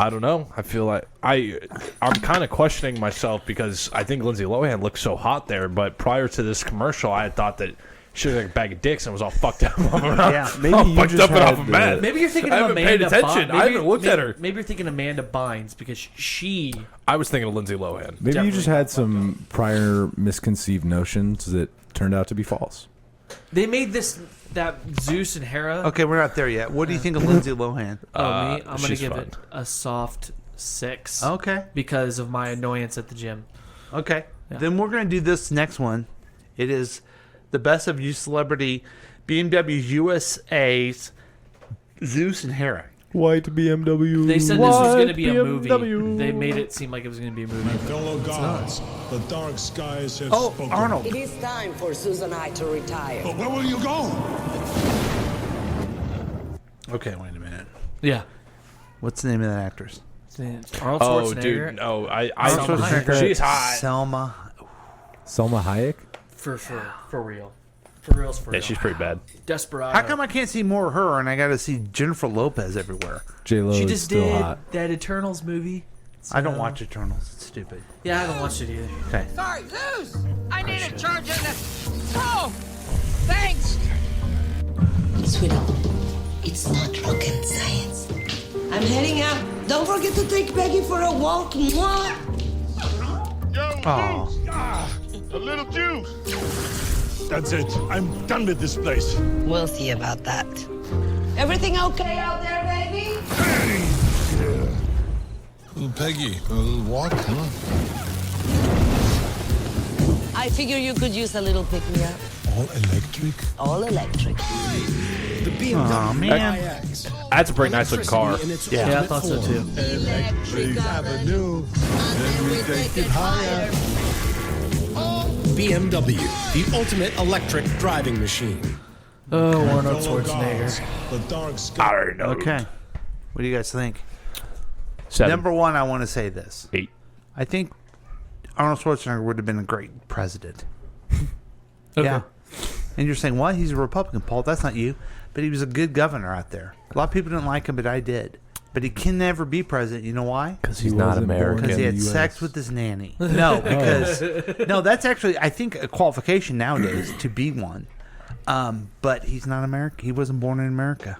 S1: I don't know. I feel like I'm kind of questioning myself because I think Lindsay Lohan looked so hot there. But prior to this commercial, I had thought that she was like a bag of dicks and was all fucked up.
S2: Yeah,
S14: maybe
S1: all
S14: you
S1: fucked
S14: just
S1: up and
S14: had
S1: off of
S14: the-
S1: mad.
S3: Maybe you're thinking
S1: I
S3: of
S1: haven't
S3: Amanda
S1: paid attention. I haven't looked at her.
S3: Maybe you're thinking Amanda Bynes because she.
S1: I was thinking of Lindsay Lohan.
S14: Maybe you just had some prior misconceived notions that turned out to be false.
S3: They made that Zeus and Hera.
S2: Okay, we're not there yet. What do you think of Lindsay Lohan?
S3: Oh, me? I'm going to
S1: she's
S3: give
S1: fun.
S3: it a soft 6.
S2: Okay.
S3: Because of my annoyance at the gym.
S2: Okay.
S3: Yeah.
S2: Then we're going to do this next one. It is the Best of You Celebrity BMW USA's Zeus and Hera.
S14: White BMW.
S3: They said this was going to be a
S1: BMW.
S3: movie. They made it seem like it was going to be a movie.
S5: Fellow gods, the dark skies have
S2: Oh,
S5: spoken.
S2: Arnold.
S8: It is time for Susan and I to retire.
S5: But where will you go?
S2: Okay, wait a minute.
S3: Yeah.
S2: What's the name of that actress?
S3: Arnold
S1: Oh,
S3: Schwarzenegger.
S1: dude, no.
S3: Selma Hayek.
S1: She's hot.
S2: Selma.
S14: Selma Hayek?
S3: For real. For real.
S1: Yeah, she's pretty bad.
S3: Desperado.
S2: How come I can't see more of her and I got to see Jennifer Lopez everywhere?
S14: J-Lo
S3: She
S14: is
S3: just
S14: still
S3: did
S14: hot.
S3: that Eternals movie.
S2: I don't watch Eternals. It's stupid.
S3: Yeah, I haven't watched it either.
S2: Okay.
S8: Sorry, Zeus! I need a charger in this. Oh! Thanks!
S12: Sweetie, it's not rocket science. I'm heading out. Don't forget to take Peggy for a walk. Mwah.
S2: Oh.
S5: A little juice. That's it. I'm done with this place.
S12: We'll see about that. Everything okay out there, baby?
S5: Little Peggy, a little walk, huh?
S12: I figure you could use a little pick-me-up.
S5: All electric?
S12: All electric.
S9: The BMW
S2: Aw, man.
S9: iX.
S1: That's a pretty nice looking car.
S9: Electricity in its
S3: Yeah, I
S9: ultimate
S3: thought so
S9: form.
S3: too.
S5: Electric Avenue. Then we take it higher.
S9: BMW, the ultimate electric driving machine.
S3: Oh, Arnold
S5: Fellow
S3: Schwarzenegger.
S5: gods, the dark skies.
S2: Okay. What do you guys think?
S1: 7.
S2: Number one, I want to say this.
S1: 8.
S2: I think Arnold Schwarzenegger would have been a great president.
S3: Okay.
S2: Yeah. And you're saying, what? He's a Republican, Paul. That's not you. But he was a good governor out there. A lot of people didn't like him, but I did. But he can never be president. You know why?
S1: Because he's not
S14: wasn't born
S1: American.
S2: Because he had
S14: in the
S2: sex
S14: US.
S2: with his nanny. No, because no, that's actually I think a qualification nowadays to be one. But he's not American. He wasn't born in America.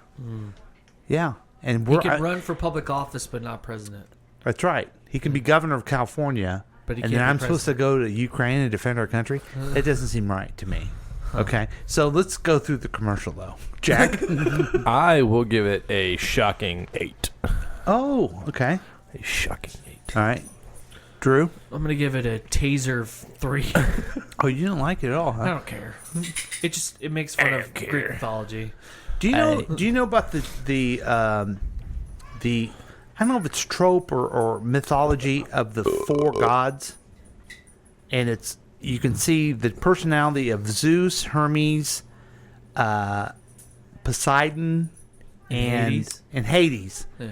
S2: Yeah, and
S3: He
S2: we're
S3: can run for public office, but not president.
S2: that's right. He can be governor of California,
S3: But he
S2: and
S3: can't
S2: then
S3: be
S2: I'm supposed to go to Ukraine and defend our country. It doesn't seem right to me. Okay, so let's go through the commercial though. Jack.
S1: I will give it a shocking 8.
S2: Oh, okay.
S1: A shocking 8.
S2: All right. Drew?
S3: I'm going to give it a taser 3.
S2: Oh, you didn't like it at all, huh?
S3: I don't care. It makes fun of Greek mythology.
S2: Do you know about the I don't know if it's trope or mythology of the 4 gods, and you can see the personality of Zeus, Hermes, Poseidon, and Hades,
S3: Yeah.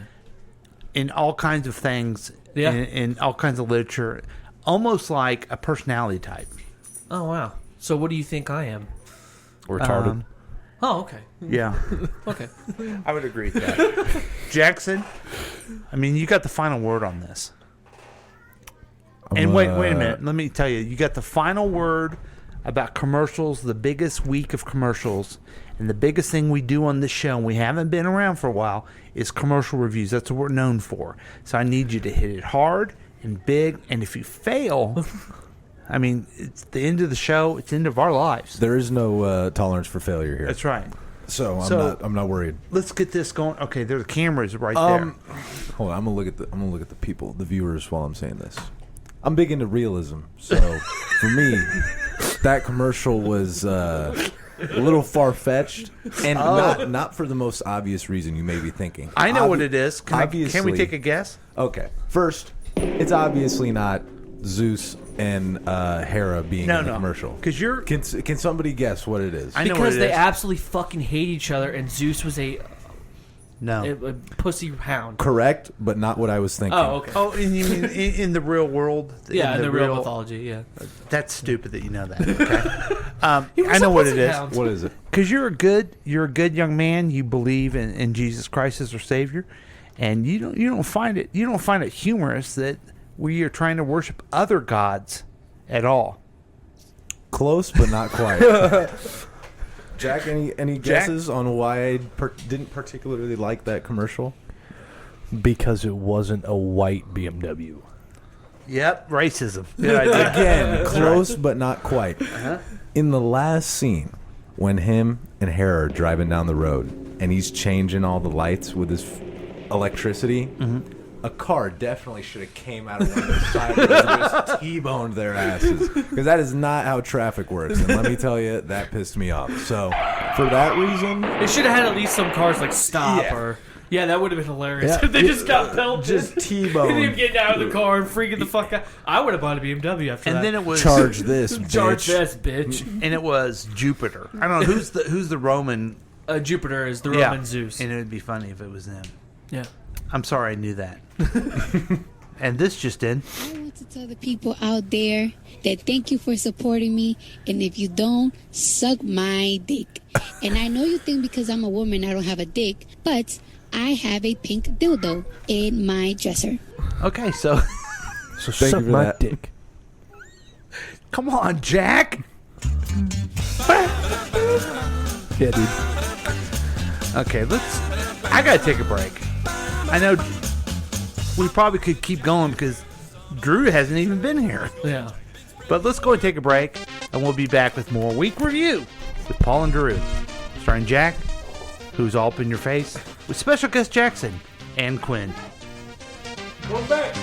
S2: in all kinds of things,
S3: Yeah.
S2: in all kinds of literature, almost like a personality type.
S3: Oh, wow. So what do you think I am?
S1: Retarded.
S3: Oh, okay.
S2: Yeah.
S3: Okay.
S2: I would agree with that. Jackson? I mean, you got the final word on this. And wait a minute. Let me tell you. You got the final word about commercials, the biggest week of commercials. And the biggest thing we do on this show, and we haven't been around for a while, is commercial reviews. That's what we're known for. So I need you to hit it hard and big. And if you fail, I mean, it's the end of the show. It's the end of our lives.
S14: There is no tolerance for failure here.
S2: That's right.
S14: So I'm not worried.
S2: Let's get this going. Okay, there the cameras right there.
S14: Hold on, I'm gonna look at the people, the viewers, while I'm saying this. I'm big into realism, so for me, that commercial was a little far fetched, and not for the most obvious reason you may be thinking.
S2: I know what it is. Can we take a guess?
S14: Okay, first, it's obviously not Zeus and Hera being in the commercial.
S2: Because
S14: can somebody guess what it is?
S2: I know
S3: because
S2: what it
S3: they
S2: is.
S3: absolutely fucking hate each other, and Zeus was a pussy hound.
S14: Correct, but not what I was thinking.
S3: Oh, okay.
S2: Oh, and you mean in the real world?
S3: Yeah, in the real mythology. Yeah,
S2: that's stupid that you know that. Okay, I know what it is.
S14: Hound. What is it?
S2: Because you're a good young man. You believe in Jesus Christ as our Savior, and you don't find it humorous that we are trying to worship other gods at all.
S14: Close, but not quite. Jack, any guesses on why I didn't particularly like that commercial?
S1: Because it wasn't a white BMW.
S2: Yep, racism.
S14: Again, close but not quite. In the last scene, when him and Hera are driving down the road, and he's changing all the lights with his electricity, a car definitely should have came out of one of those sideways and just T-boned their asses. Because that is not how traffic works. And let me tell you, that pissed me off. So, for that reason...
S3: They should have had at least some cars like stop or... Yeah, that would have been hilarious.
S14: Yeah.
S3: They just got pelted.
S14: Just T-boned.
S3: And him getting out of the car and freaking the fuck out. I would have bought a BMW after that.
S2: And then it was...
S14: Charge this, bitch.
S3: Charge this, bitch.
S2: And it was Jupiter. I don't know, who's the Roman...
S3: Jupiter is the Roman Zeus.
S2: And it would be funny if it was them.
S3: Yeah.
S2: I'm sorry I knew that. And this just in.
S7: I want to tell the people out there that thank you for supporting me, and if you don't, suck my dick. And I know you think because I'm a woman I don't have a dick, but I have a pink dildo in my dresser.
S2: Okay, so
S14: thank you for
S1: my
S14: that.
S1: dick.
S2: Come on, Jack.
S1: Yeah, dude.
S2: Okay, I gotta take a break. I know we probably could keep going because Drew hasn't even been here.
S3: Yeah.
S2: But let's go and take a break, and we'll be back with more Week Review with Paul and Drew, starring Jack, who's all up in your face, with special guest Jackson and Quinn.
S14: Come back.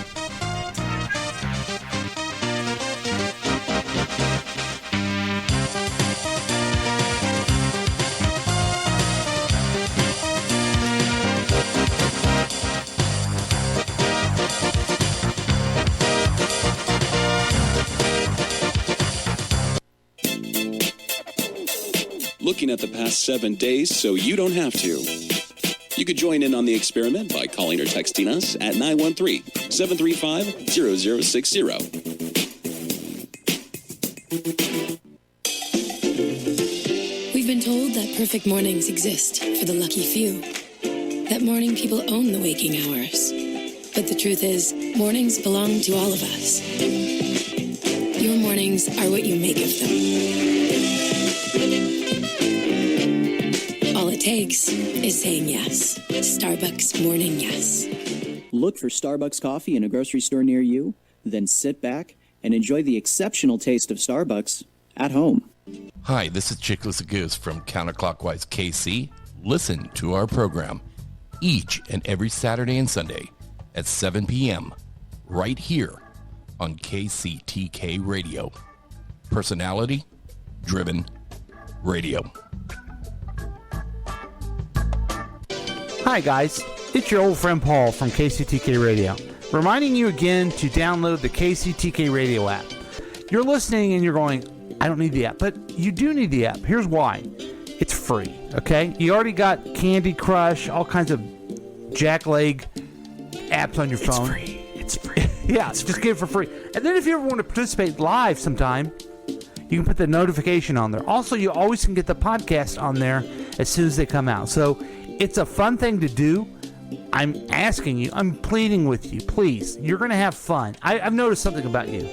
S10: Looking at the past 7 days so you don't have to. You could join in on the experiment by calling or texting us at 913-735-0060.
S7: We've been told that perfect mornings exist for the lucky few. That morning people own the waking hours. But the truth is, mornings belong to all of us. Your mornings are what you make of them. All it takes is saying yes. Starbucks Morning Yes.
S11: Look for Starbucks coffee in a grocery store near you, then sit back and enjoy the exceptional taste of Starbucks at home.
S16: Hi, this is Chickless Goose from Counterclockwise KC. Listen to our program each and every Saturday and Sunday at 7 p.m. right here on KCTK Radio. Personality driven radio.
S2: Hi guys, it's your old friend Paul from KCTK Radio, reminding you again to download the KCTK Radio app. You're listening and you're going, I don't need the app, but you do need the app. Here's why. It's free, okay? You already got Candy Crush, all kinds of jackleg apps on your phone.
S3: It's free.
S2: Yeah, just get it for free. And then if you ever want to participate live sometime, you can put the notification on there. Also, you always can get the podcast on there as soon as they come out. So it's a fun thing to do I'm asking you, I'm pleading with you, please. You're going to have fun. I've noticed something about you.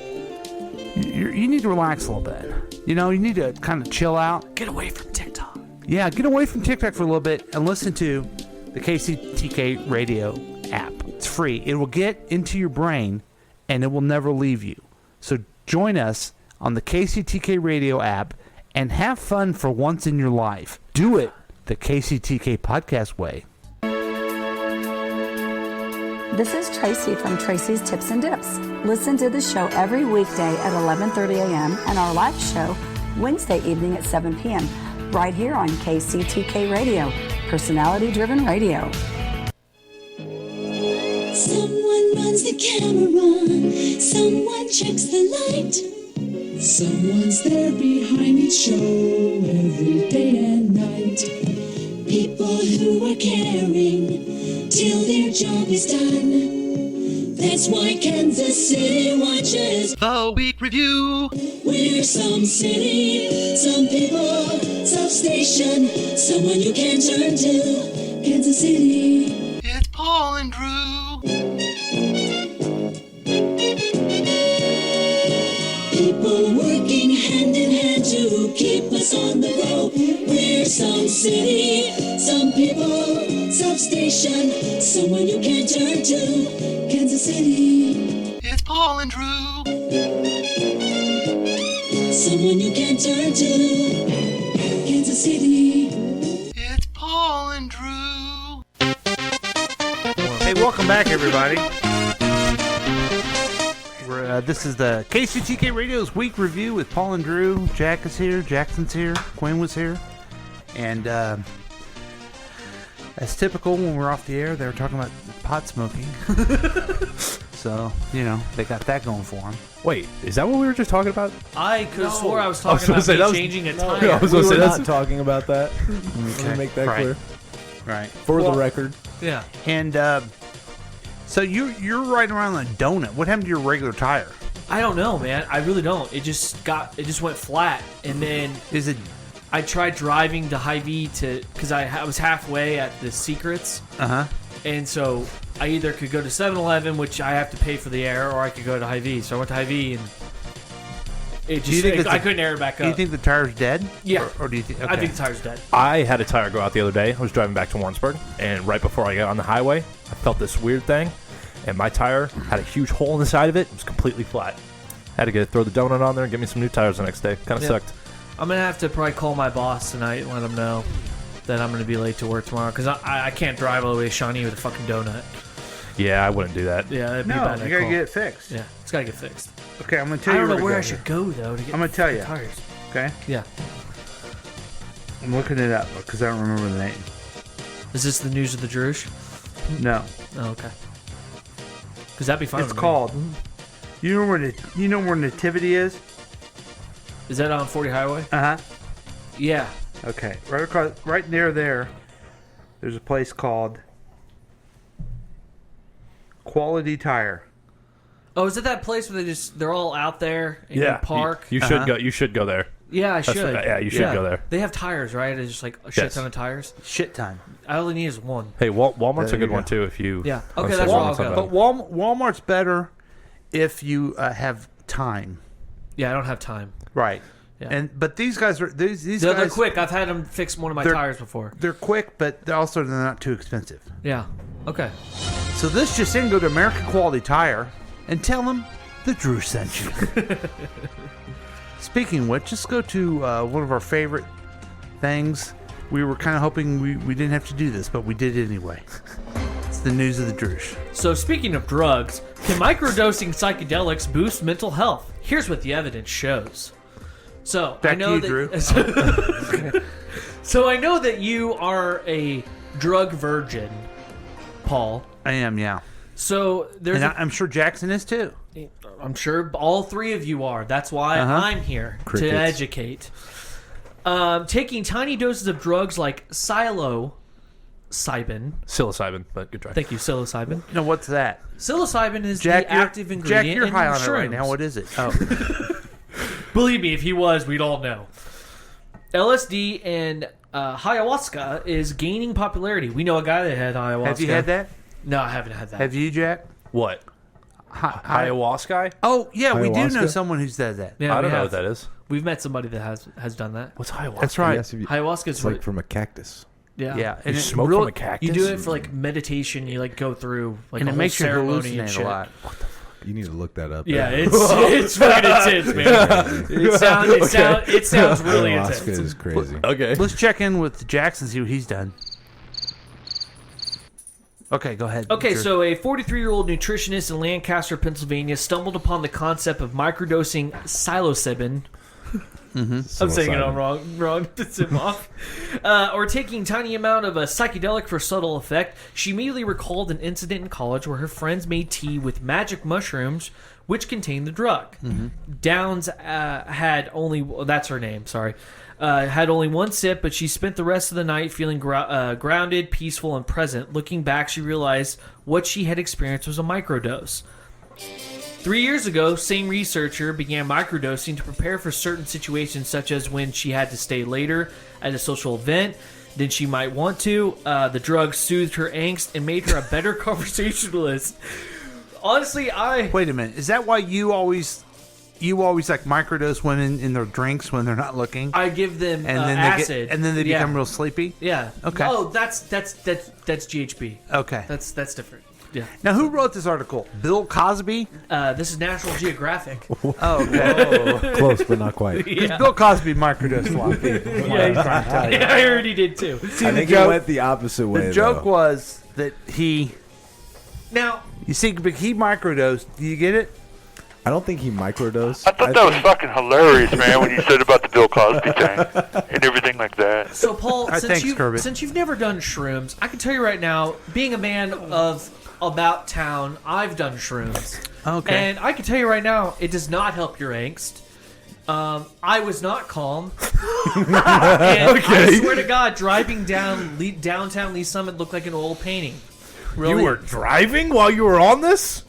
S2: You need to relax a little bit. You know, you need to kind of chill out.
S3: Get away from TikTok.
S2: Yeah, get away from TikTok for a little bit and listen to the KCTK Radio app. It's free. It will get into your brain and it will never leave you. So join us on the KCTK Radio app and have fun for once in your life. Do it the KCTK podcast way.
S22: This is Tracy from Tracy's Tips and Dips. Listen to the show every weekday at 11:30 a.m. and our live show Wednesday evening at 7 p.m. right here on KCTK Radio, personality-driven radio.
S7: Someone runs the camera, someone checks the light. Someone's there behind each show every day and night. People who are caring till their job is done. That's why Kansas City watches
S8: The Week Review.
S7: We're some city, some people, some station, someone you can turn to. Kansas City.
S8: It's Paul and Drew.
S7: People working hand in hand to keep us on the road. We're some city, some people, some station, someone you can turn to. Kansas City.
S8: It's Paul and Drew.
S7: Someone you can turn to. Kansas City.
S8: It's Paul and Drew.
S2: Hey, welcome back, everybody. This is the KCTK Radio's Week Review with Paul and Drew. Jack is here, Jackson's here, Quinn was here. And as typical, when we're off the air, they were talking about pot smoking. So, you know, they got that going for them.
S1: Wait, is that what we were just talking about?
S3: I could have swore I was talking about changing a tire.
S14: Yeah, we were not talking about that. Let me make that clear.
S2: Right.
S14: For the record.
S3: Yeah.
S2: And so you're riding around on a donut. What happened to your regular tire?
S3: I don't know, man. I really don't. It just went flat, and then I tried driving to Hy-Vee because I was halfway at the Secrets. And so I either could go to 7-Eleven, which I have to pay for the air, or I could go to Hy-Vee. So I went to Hy-Vee, and I couldn't air it back up.
S2: Do you think the tire's dead?
S3: Yeah.
S2: Or do you think? Okay.
S3: I think the tire's dead.
S1: I had a tire go out the other day. I was driving back to Warrensburg, and right before I got on the highway, I felt this weird thing, and my tire had a huge hole in the side of it. It was completely flat. Had to throw the donut on there and get me some new tires the next day. Kind of sucked.
S3: I'm going to have to probably call my boss tonight and let him know that I'm going to be late to work tomorrow, because I can't drive all the way to Shawnee with a fucking donut.
S1: Yeah, I wouldn't do that.
S3: Yeah, that'd be bad.
S2: No, you got to get it fixed.
S3: Yeah, it's got to get fixed.
S2: Okay, I'm going to tell you
S3: I don't know
S2: to
S3: where
S2: go
S3: I should go, though, to get
S2: I'm going to tell you.
S3: tires.
S2: Okay?
S3: Yeah.
S2: I'm looking it up because I don't remember the name.
S3: Is this the news of the Drush?
S2: No.
S3: Oh, okay. Because that'd be fun.
S2: It's called. You know where Nativity is?
S3: Is that on 40 Highway? Yeah.
S2: Okay. Right near there, there's a place called Quality Tire.
S3: Oh, is it that place where they're all out there in
S1: Yeah,
S3: the park?
S1: You should go. You should go there.
S3: Yeah, I should.
S1: You should go there.
S3: They have tires, right? It's just like a shit ton of tires.
S2: Shit ton.
S3: I only need is one.
S1: Hey, Walmart's
S2: There
S1: a good
S2: you
S1: one
S2: go.
S1: too. If you
S3: Yeah. Okay, that's where I'll go.
S2: But Walmart's better if you have time.
S3: Yeah, I don't have time.
S2: Right.
S3: Yeah.
S2: But these guys are these
S3: They're
S2: guys
S3: quick. I've had them fix one of my tires before.
S2: They're quick, but they're not too expensive.
S3: Yeah. Okay.
S2: So this just in, go to American Quality Tire and tell them the Drew sent you. Speaking of which, just go to one of our favorite things. We were kind of hoping we didn't have to do this, but we did anyway. It's the news of the Drush.
S3: So speaking of drugs, can microdosing psychedelics boost mental health? Here's what the evidence shows. So
S2: Back
S3: I know
S2: to you,
S3: that,
S2: Drew.
S3: So I know that you are a drug virgin, Paul.
S2: I am, yeah.
S3: So there's
S2: I'm sure Jackson is too.
S3: I'm sure all three of you are. That's why I'm here
S1: Crickets.
S3: to educate. Taking tiny doses of drugs like psilocybin.
S1: Psilocybin, but good try.
S3: Thank you, psilocybin.
S2: No, what's that?
S3: Psilocybin is
S2: Jack,
S3: the active ingredient
S2: Jack, you're
S3: in
S2: high on it
S3: shrooms.
S2: right now. What is it? Oh.
S3: Believe me, if he was, we'd all know. LSD and ayahuasca is gaining popularity. We know a guy that had ayahuasca.
S2: Have you had that?
S3: No, I haven't had that.
S2: Have you, Jack?
S1: What? Ayahuasca?
S2: Oh, yeah, we do know
S1: Ayahuasca?
S2: someone who's done that.
S3: Yeah,
S1: I don't
S3: we
S1: know
S3: have.
S1: what that is.
S3: We've met somebody that has done that.
S1: What's ayahuasca?
S2: That's right.
S14: Yes,
S3: Ayahuasca is
S14: it's like from a cactus.
S3: Yeah.
S2: Yeah,
S1: You
S2: and it
S1: smoke
S2: really-
S1: from a cactus?
S3: You do it for like meditation. You like go through like
S2: and
S3: a
S2: it
S3: whole
S2: makes you
S3: ceremony and
S2: hallucinate
S3: shit.
S2: a lot.
S14: You need to look that up.
S3: Yeah, it's fucking intense, man. It sounds really
S14: Ayahuasca
S3: intense.
S14: is crazy.
S1: Okay.
S2: Let's check in with Jackson, see what he's done. Okay, go ahead.
S3: Okay, so a 43-year-old nutritionist in Lancaster, Pennsylvania, stumbled upon the concept of microdosing psilocybin. I'm saying it all wrong. It's him off. Or taking tiny amount of a psychedelic for subtle effect. She immediately recalled an incident in college where her friends made tea with magic mushrooms, which contained the drug. Downs had only that's her name. Sorry. Had only one sip, but she spent the rest of the night feeling grounded, peaceful, and present. Looking back, she realized what she had experienced was a microdose. 3 years ago, same researcher began microdosing to prepare for certain situations, such as when she had to stay later at a social event than she might want to. The drug soothed her angst and made her a better conversationalist. Honestly,
S2: Wait a minute. Is that why you always like microdose women in their drinks when they're not looking?
S3: I give them
S2: and then
S3: acid,
S2: and then they become real sleepy.
S3: Yeah.
S2: Okay.
S3: Oh, that's GHB.
S2: Okay.
S3: That's different. Yeah.
S2: Now, who wrote this article? Bill Cosby?
S3: This is National Geographic.
S2: Oh, okay.
S14: Close, but not quite.
S2: Because Bill Cosby microdosed a lot of people.
S3: Yeah, he's trying to tell you. I heard he did too.
S2: See,
S14: I
S2: the
S14: think
S2: joke,
S14: it went the opposite way.
S2: The joke
S14: though.
S2: was that he microdosed. Do you get it?
S14: I don't think he microdosed.
S18: I thought that was fucking hilarious, man, when you said about the Bill Cosby thing and everything like that.
S3: So, Paul,
S2: thanks, Kirby.
S3: since you've never done shrooms, I can tell you right now, being a man of about town, I've done shrooms.
S2: Okay.
S3: And I can tell you right now, it does not help your angst. I was not calm. And I swear to God, driving down downtown Lee Summit looked like an oil painting. Really?
S1: You were driving while you were on this?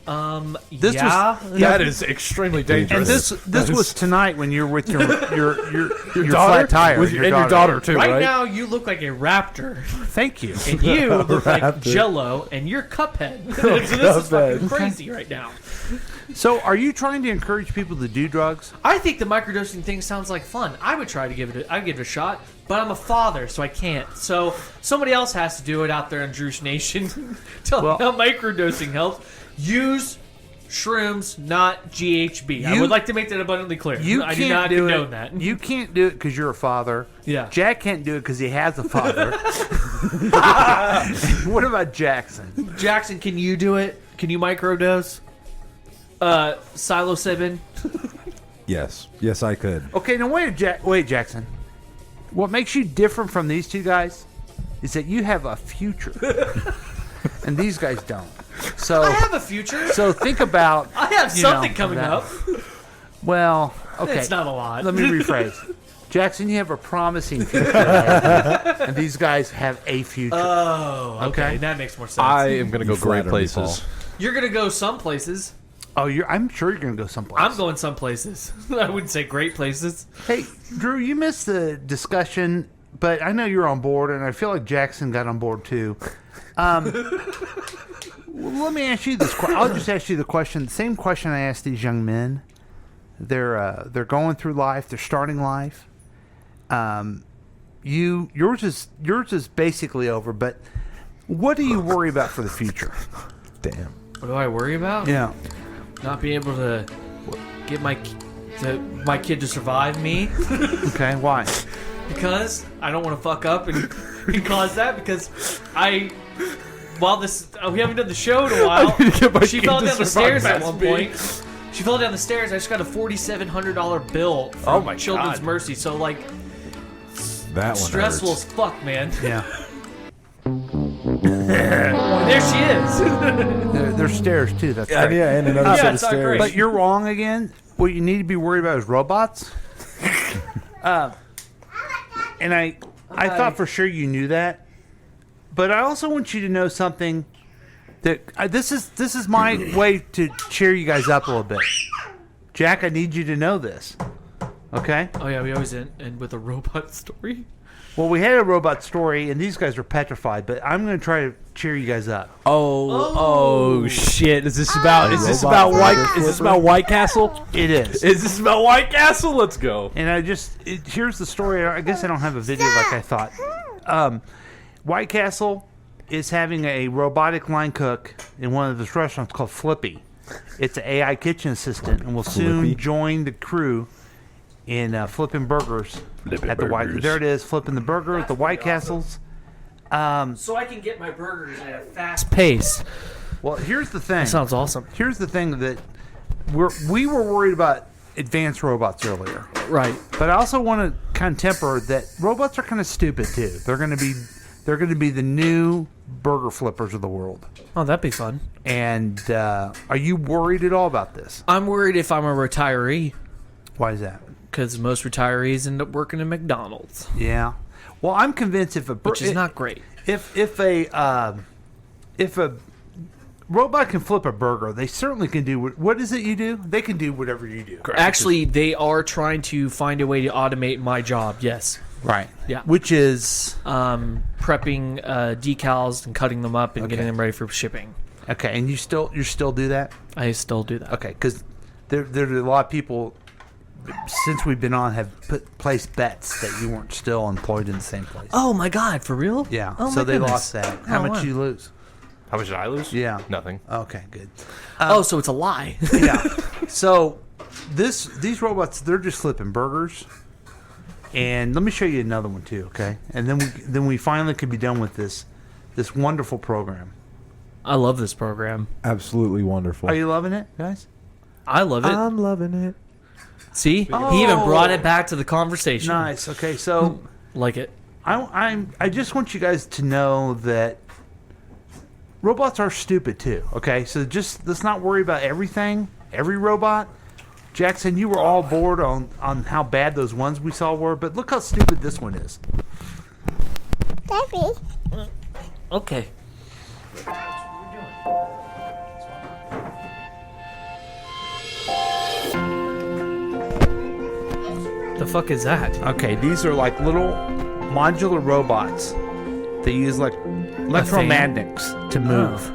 S2: This
S3: yeah.
S1: That is extremely dangerous.
S2: And this was tonight when you were with your
S1: daughter?
S2: flat tire
S1: With your daughter too, right?
S3: Now you look like a raptor.
S2: Thank you.
S3: And you look like Jello, and you're Cuphead. So this is fucking crazy right now.
S2: So, are you trying to encourage people to do drugs?
S3: I think the microdosing thing sounds like fun. I would try to give it. I'd give it a shot, but I'm a father, so I can't. So somebody else has to do it out there in Drew's Nation. Tell them how microdosing helps. Use shrooms, not GHB. I would like to make that abundantly clear. I do not condone that.
S2: You can't do it because you're a father.
S3: Yeah.
S2: Jack can't do it because he has a father. What about Jackson?
S3: Jackson, can you do it? Can you microdose? Psilocybin.
S14: Yes, I could.
S2: Okay, now wait, Jackson. What makes you different from these two guys is that you have a future, and these guys don't. So
S3: I have a future.
S2: So think about.
S3: I have something coming up.
S2: Well, okay,
S3: It's not a lot.
S2: Let me rephrase. Jackson, you have a promising future, and these guys have a future.
S3: Oh, okay. That makes more sense.
S1: I am going to go great places.
S3: You're going to go some places.
S2: Oh, I'm sure you're going to go someplace.
S3: I'm going some places. I wouldn't say great places.
S2: Hey, Drew, you missed the discussion, but I know you're on board, and I feel like Jackson got on board too. Let me ask you this question. I'll just ask you the same question I asked these young men. They're going through life. They're starting life. Yours is basically over. But what do you worry about for the future?
S14: Damn.
S3: What do I worry about?
S2: Yeah.
S3: Not being able to get my kid to survive me.
S2: Okay, why?
S3: Because I don't want to fuck up and cause that. Because we haven't done the show in a while. She fell down the stairs at one point. She fell down the stairs. I just got a $4,700 bill from Children's Mercy. So
S14: that one
S3: stressful
S14: hurts.
S3: as fuck, man.
S2: Yeah.
S3: There she is.
S2: There's stairs too. That's right.
S14: Yeah, and another set of
S3: it's not
S14: stairs.
S3: great.
S2: But you're wrong again. What you need to be worried about is robots. And I thought for sure you knew that, but I also want you to know something. That this is my way to cheer you guys up a little bit. Jack, I need you to know this. Okay?
S3: Oh yeah, we always end with a robot story.
S2: Well, we had a robot story, and these guys are petrified, but I'm going to try to cheer you guys up.
S1: Oh shit! Is this about White Castle?
S2: It is.
S1: Is this about White Castle? Let's go.
S2: And here's the story. I guess I don't have a video like I thought. White Castle is having a robotic line cook in one of his restaurants called Flippy. It's an AI kitchen assistant, and will soon join the crew in flipping burgers at the White. There it is, flipping the burger at the White Castles.
S3: So I can get my burgers at a fast pace.
S2: Well, here's the thing.
S3: That sounds awesome.
S2: Here's the thing that we were worried about advanced robots earlier,
S3: right?
S2: But I also want to kind of temper that robots are kind of stupid too. They're going to be the new burger flippers of the world.
S3: Oh, that'd be fun.
S2: And are you worried at all about this?
S3: I'm worried if I'm a retiree.
S2: Why is that?
S3: Because most retirees end up working at McDonald's.
S2: Yeah. Well, I'm convinced
S3: which is not great.
S2: If a robot can flip a burger, they certainly can do what is it you do? They can do whatever you do.
S3: Correct. Actually, they are trying to find a way to automate my job. Yes.
S2: Right.
S3: Yeah.
S2: Which is
S3: prepping decals and cutting them up and getting them ready for shipping.
S2: Okay, and you still do that?
S3: I still do that.
S2: Okay, because there are a lot of people since we've been on have placed bets that you weren't still employed in the same place.
S3: Oh my God, for real?
S2: Yeah.
S3: Oh,
S2: so
S3: my
S2: they
S3: goodness.
S2: lost that. How much did you lose?
S1: How much did I lose?
S2: Yeah.
S1: Nothing.
S2: Okay, good.
S3: So it's a lie.
S2: Yeah. So these robots, they're just flipping burgers. And let me show you another one too, okay? And then we finally could be done with this wonderful program.
S3: I love this program.
S14: Absolutely wonderful.
S2: Are you loving it, guys?
S3: I love it.
S14: I'm loving it.
S3: See, he even brought it back to the conversation.
S2: Nice. Okay, so
S3: like it.
S2: I just want you guys to know that robots are stupid too. Okay, so just let's not worry about everything, every robot. Jackson, you were all bored on how bad those ones we saw were, but look how stupid this one is.
S12: Daddy.
S3: Okay. The fuck is that?
S2: Okay, these are like little modular robots. They use like electromagnets to move.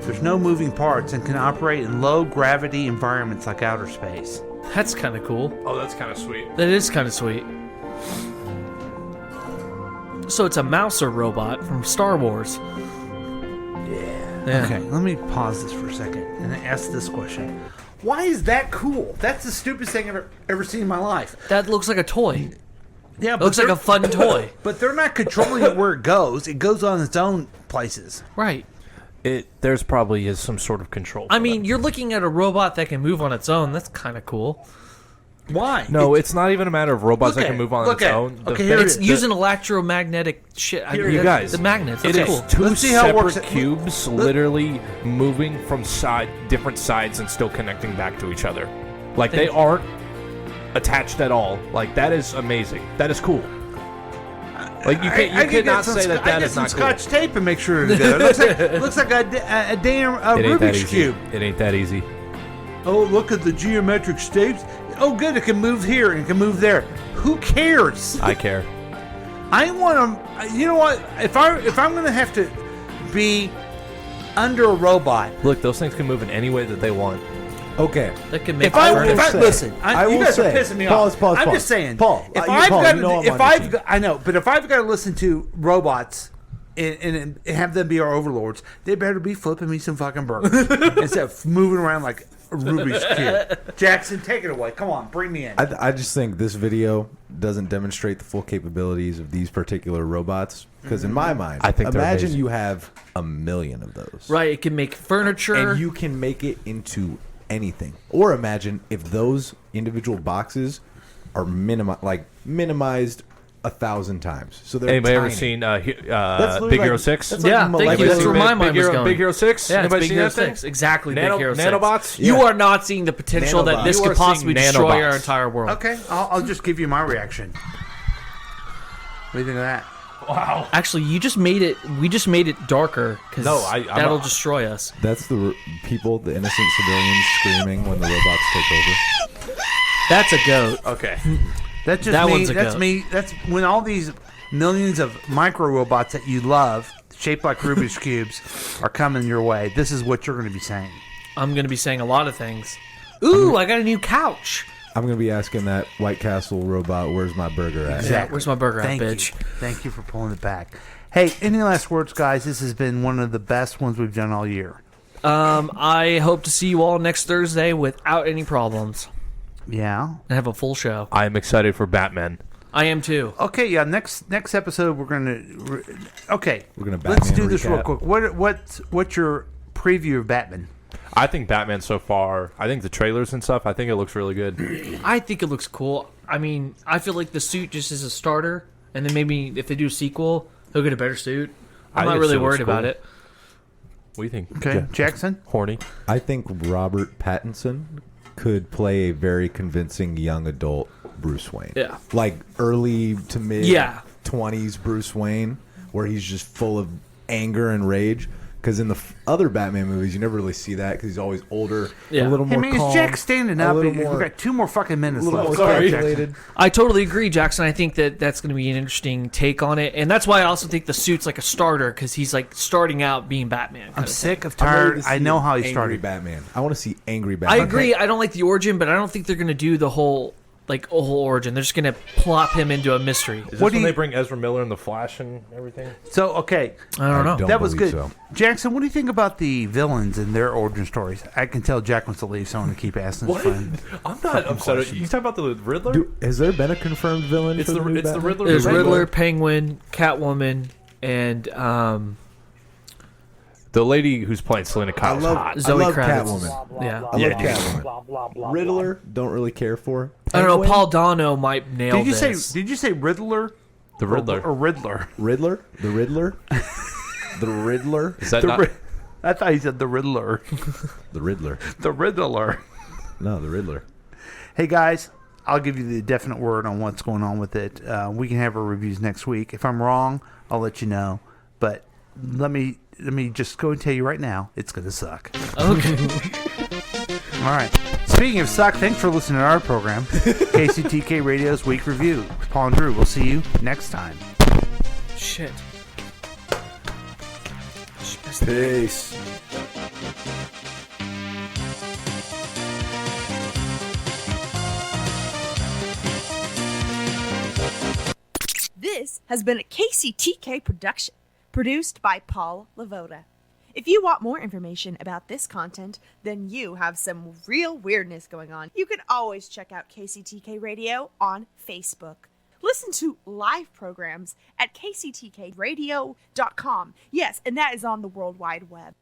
S2: There's no moving parts and can operate in low gravity environments like outer space.
S3: That's kind of cool.
S1: Oh, that's kind of sweet.
S3: That is kind of sweet. So it's a Mouser robot from Star Wars. Yeah.
S2: Okay, let me pause this for a second and ask this question. Why is that cool? That's the stupidest thing I've ever seen in my life.
S3: That looks like a toy.
S2: Yeah,
S3: it looks like a fun toy.
S2: But they're not controlling it where it goes. It goes on its own places.
S3: Right.
S1: There's probably is some sort of control.
S3: I mean, you're looking at a robot that can move on its own. That's kind of cool.
S2: Why?
S1: No, it's not even a matter of robots that can move on its own.
S3: It's using electromagnetic shit.
S1: You guys,
S3: the magnets.
S1: It
S3: That's
S1: is
S3: cool.
S1: two
S2: Let's see how it works.
S1: separate cubes literally moving from different sides and still connecting back to each other. Like they aren't attached at all. Like that is amazing. That is cool. Like you cannot say that is not cool.
S2: Scotch tape and make sure it's together. It looks like a damn Rubik's cube.
S1: It ain't that easy.
S2: Oh, look at the geometric shapes. Oh, good, it can move here and it can move there. Who cares?
S1: I care.
S2: I want to. You know what? If I'm going to have to be under a robot,
S1: look, those things can move in any way that they want.
S14: Okay.
S3: That can make.
S2: You guys are pissing me off.
S14: Pause.
S2: I'm just saying,
S14: Paul.
S2: If I've got to listen to robots and have them be our overlords, they better be flipping me some fucking burgers instead of moving around like a Rubik's cube. Jackson, take it away. Come on, bring me in.
S14: I just think this video doesn't demonstrate the full capabilities of these particular robots. Because in my mind,
S1: I think
S14: imagine you have 1 million of those.
S3: Right, it can make furniture.
S14: And you can make it into anything. Or imagine if those individual boxes are minimized 1,000 times. So they're
S1: anybody
S14: tiny.
S1: ever seen
S14: Big
S1: Hero 6?
S3: Yeah, thank you. That's where my mind was going.
S1: Big Hero 6?
S3: Yeah,
S1: anybody
S3: Big
S1: seen
S3: Hero
S1: that thing?
S3: 6. Exactly, Big Hero 6.
S1: Nanobots?
S3: You are not seeing the potential that this could possibly destroy our entire world.
S2: Okay, I'll just give you my reaction. What do you think of that?
S1: Wow.
S3: Actually, we just made it darker because that'll destroy us.
S14: That's the people, the innocent civilians screaming when the robots take over.
S3: That's a goat.
S1: Okay.
S2: That's just
S3: That
S2: me.
S3: one's a
S2: That's
S3: goat.
S2: me. That's when all these millions of micro robots that you love, shaped like Rubik's cubes, are coming your way. This is what you're going to be saying.
S3: I'm going to be saying a lot of things. Ooh, I got a new couch.
S14: I'm going to be asking that White Castle robot, where's my burger at?
S3: Yeah, where's my burger
S2: Thank
S3: at, bitch?
S2: you. Thank you for pulling it back. Hey, any last words, guys? This has been one of the best ones we've done all year.
S3: I hope to see you all next Thursday without any problems.
S2: Yeah.
S3: And have a full show.
S1: I am excited for Batman.
S3: I am too.
S2: Okay, yeah. Next episode, we're gonna. Okay,
S14: we're gonna.
S2: Let's
S14: Batman
S2: do this real
S14: recap.
S2: quick. What's your preview of Batman?
S1: I think Batman so far. I think the trailers and stuff. I think it looks really good.
S3: I think it looks cool. I mean, I feel like the suit just is a starter, and then maybe if they do a sequel, he'll get a better suit. I'm not really worried about it.
S1: What do you think?
S2: Okay, Jackson?
S1: Horny.
S14: I think Robert Pattinson could play a very convincing young adult Bruce Wayne.
S3: Yeah.
S14: Like early to mid
S3: Yeah.
S14: 20s Bruce Wayne, where he's just full of anger and rage. Because in the other Batman movies, you never really see that because he's always older, a little more calm.
S2: Is Jack standing up?
S14: little
S2: We've
S14: more-
S2: got 2 more fucking minutes
S14: a little
S2: left.
S14: more
S2: Sorry,
S14: calculated.
S2: Jackson.
S3: I totally agree, Jackson. I think that that's going to be an interesting take on it, and that's why I also think the suit's like a starter because he's like starting out being Batman.
S2: I'm sick of
S14: I'm ready
S2: tired.
S14: to
S2: I
S14: see
S2: know how he
S14: angry
S2: started.
S14: Batman. I want to see angry
S3: I
S14: Batman.
S3: agree. I don't like the origin, but I don't think they're going to do the whole origin. They're just going to plop him into a mystery.
S1: Is this when they bring Ezra Miller and the Flash and everything?
S2: So, okay.
S3: I don't know.
S2: That was good.
S14: so.
S2: Jackson, what do you think about the villains and their origin stories? I can tell Jack wants to leave, so I'm going to keep asking his
S1: What?
S2: friend.
S1: I'm not upset. You talking about the Riddler?
S14: Has there been a confirmed villain?
S1: It's
S14: for
S1: the
S14: new
S1: it's the
S14: Batman?
S1: Riddler.
S3: There's
S1: the
S3: Riddler, Penguin, Catwoman, and
S1: The lady who's playing Selena Kyle's hot.
S3: Zoe
S14: I love
S3: Kravitz.
S14: Catwoman.
S3: Yeah.
S14: I love Catwoman. Riddler, don't really care for.
S3: I don't know.
S14: Penguin?
S3: Paul Dano might nail
S2: Did you
S3: this.
S2: say? Did you say Riddler?
S1: The Riddler.
S2: Or Riddler?
S14: Riddler? The Riddler? The Riddler?
S1: Is that
S2: The
S1: not?
S2: Ri- I thought he said the Riddler.
S14: The Riddler.
S2: The Riddler.
S14: No, the Riddler.
S2: Hey guys, I'll give you the definite word on what's going on with it. We can have our reviews next week. If I'm wrong, I'll let you know. But let me just go and tell you right now, it's gonna suck.
S3: Okay.
S2: All right. Speaking of suck, thanks for listening to our program, KCTK Radio's Week Review. Paul and Drew, we'll see you next time.
S3: Shit.
S14: Peace.
S13: This has been a KCTK production, produced by Paul Lavoda. If you want more information about this content, then you have some real weirdness going on. You can always check out KCTK Radio on Facebook. Listen to live programs at kctkradio.com. Yes, and that is on the World Wide Web.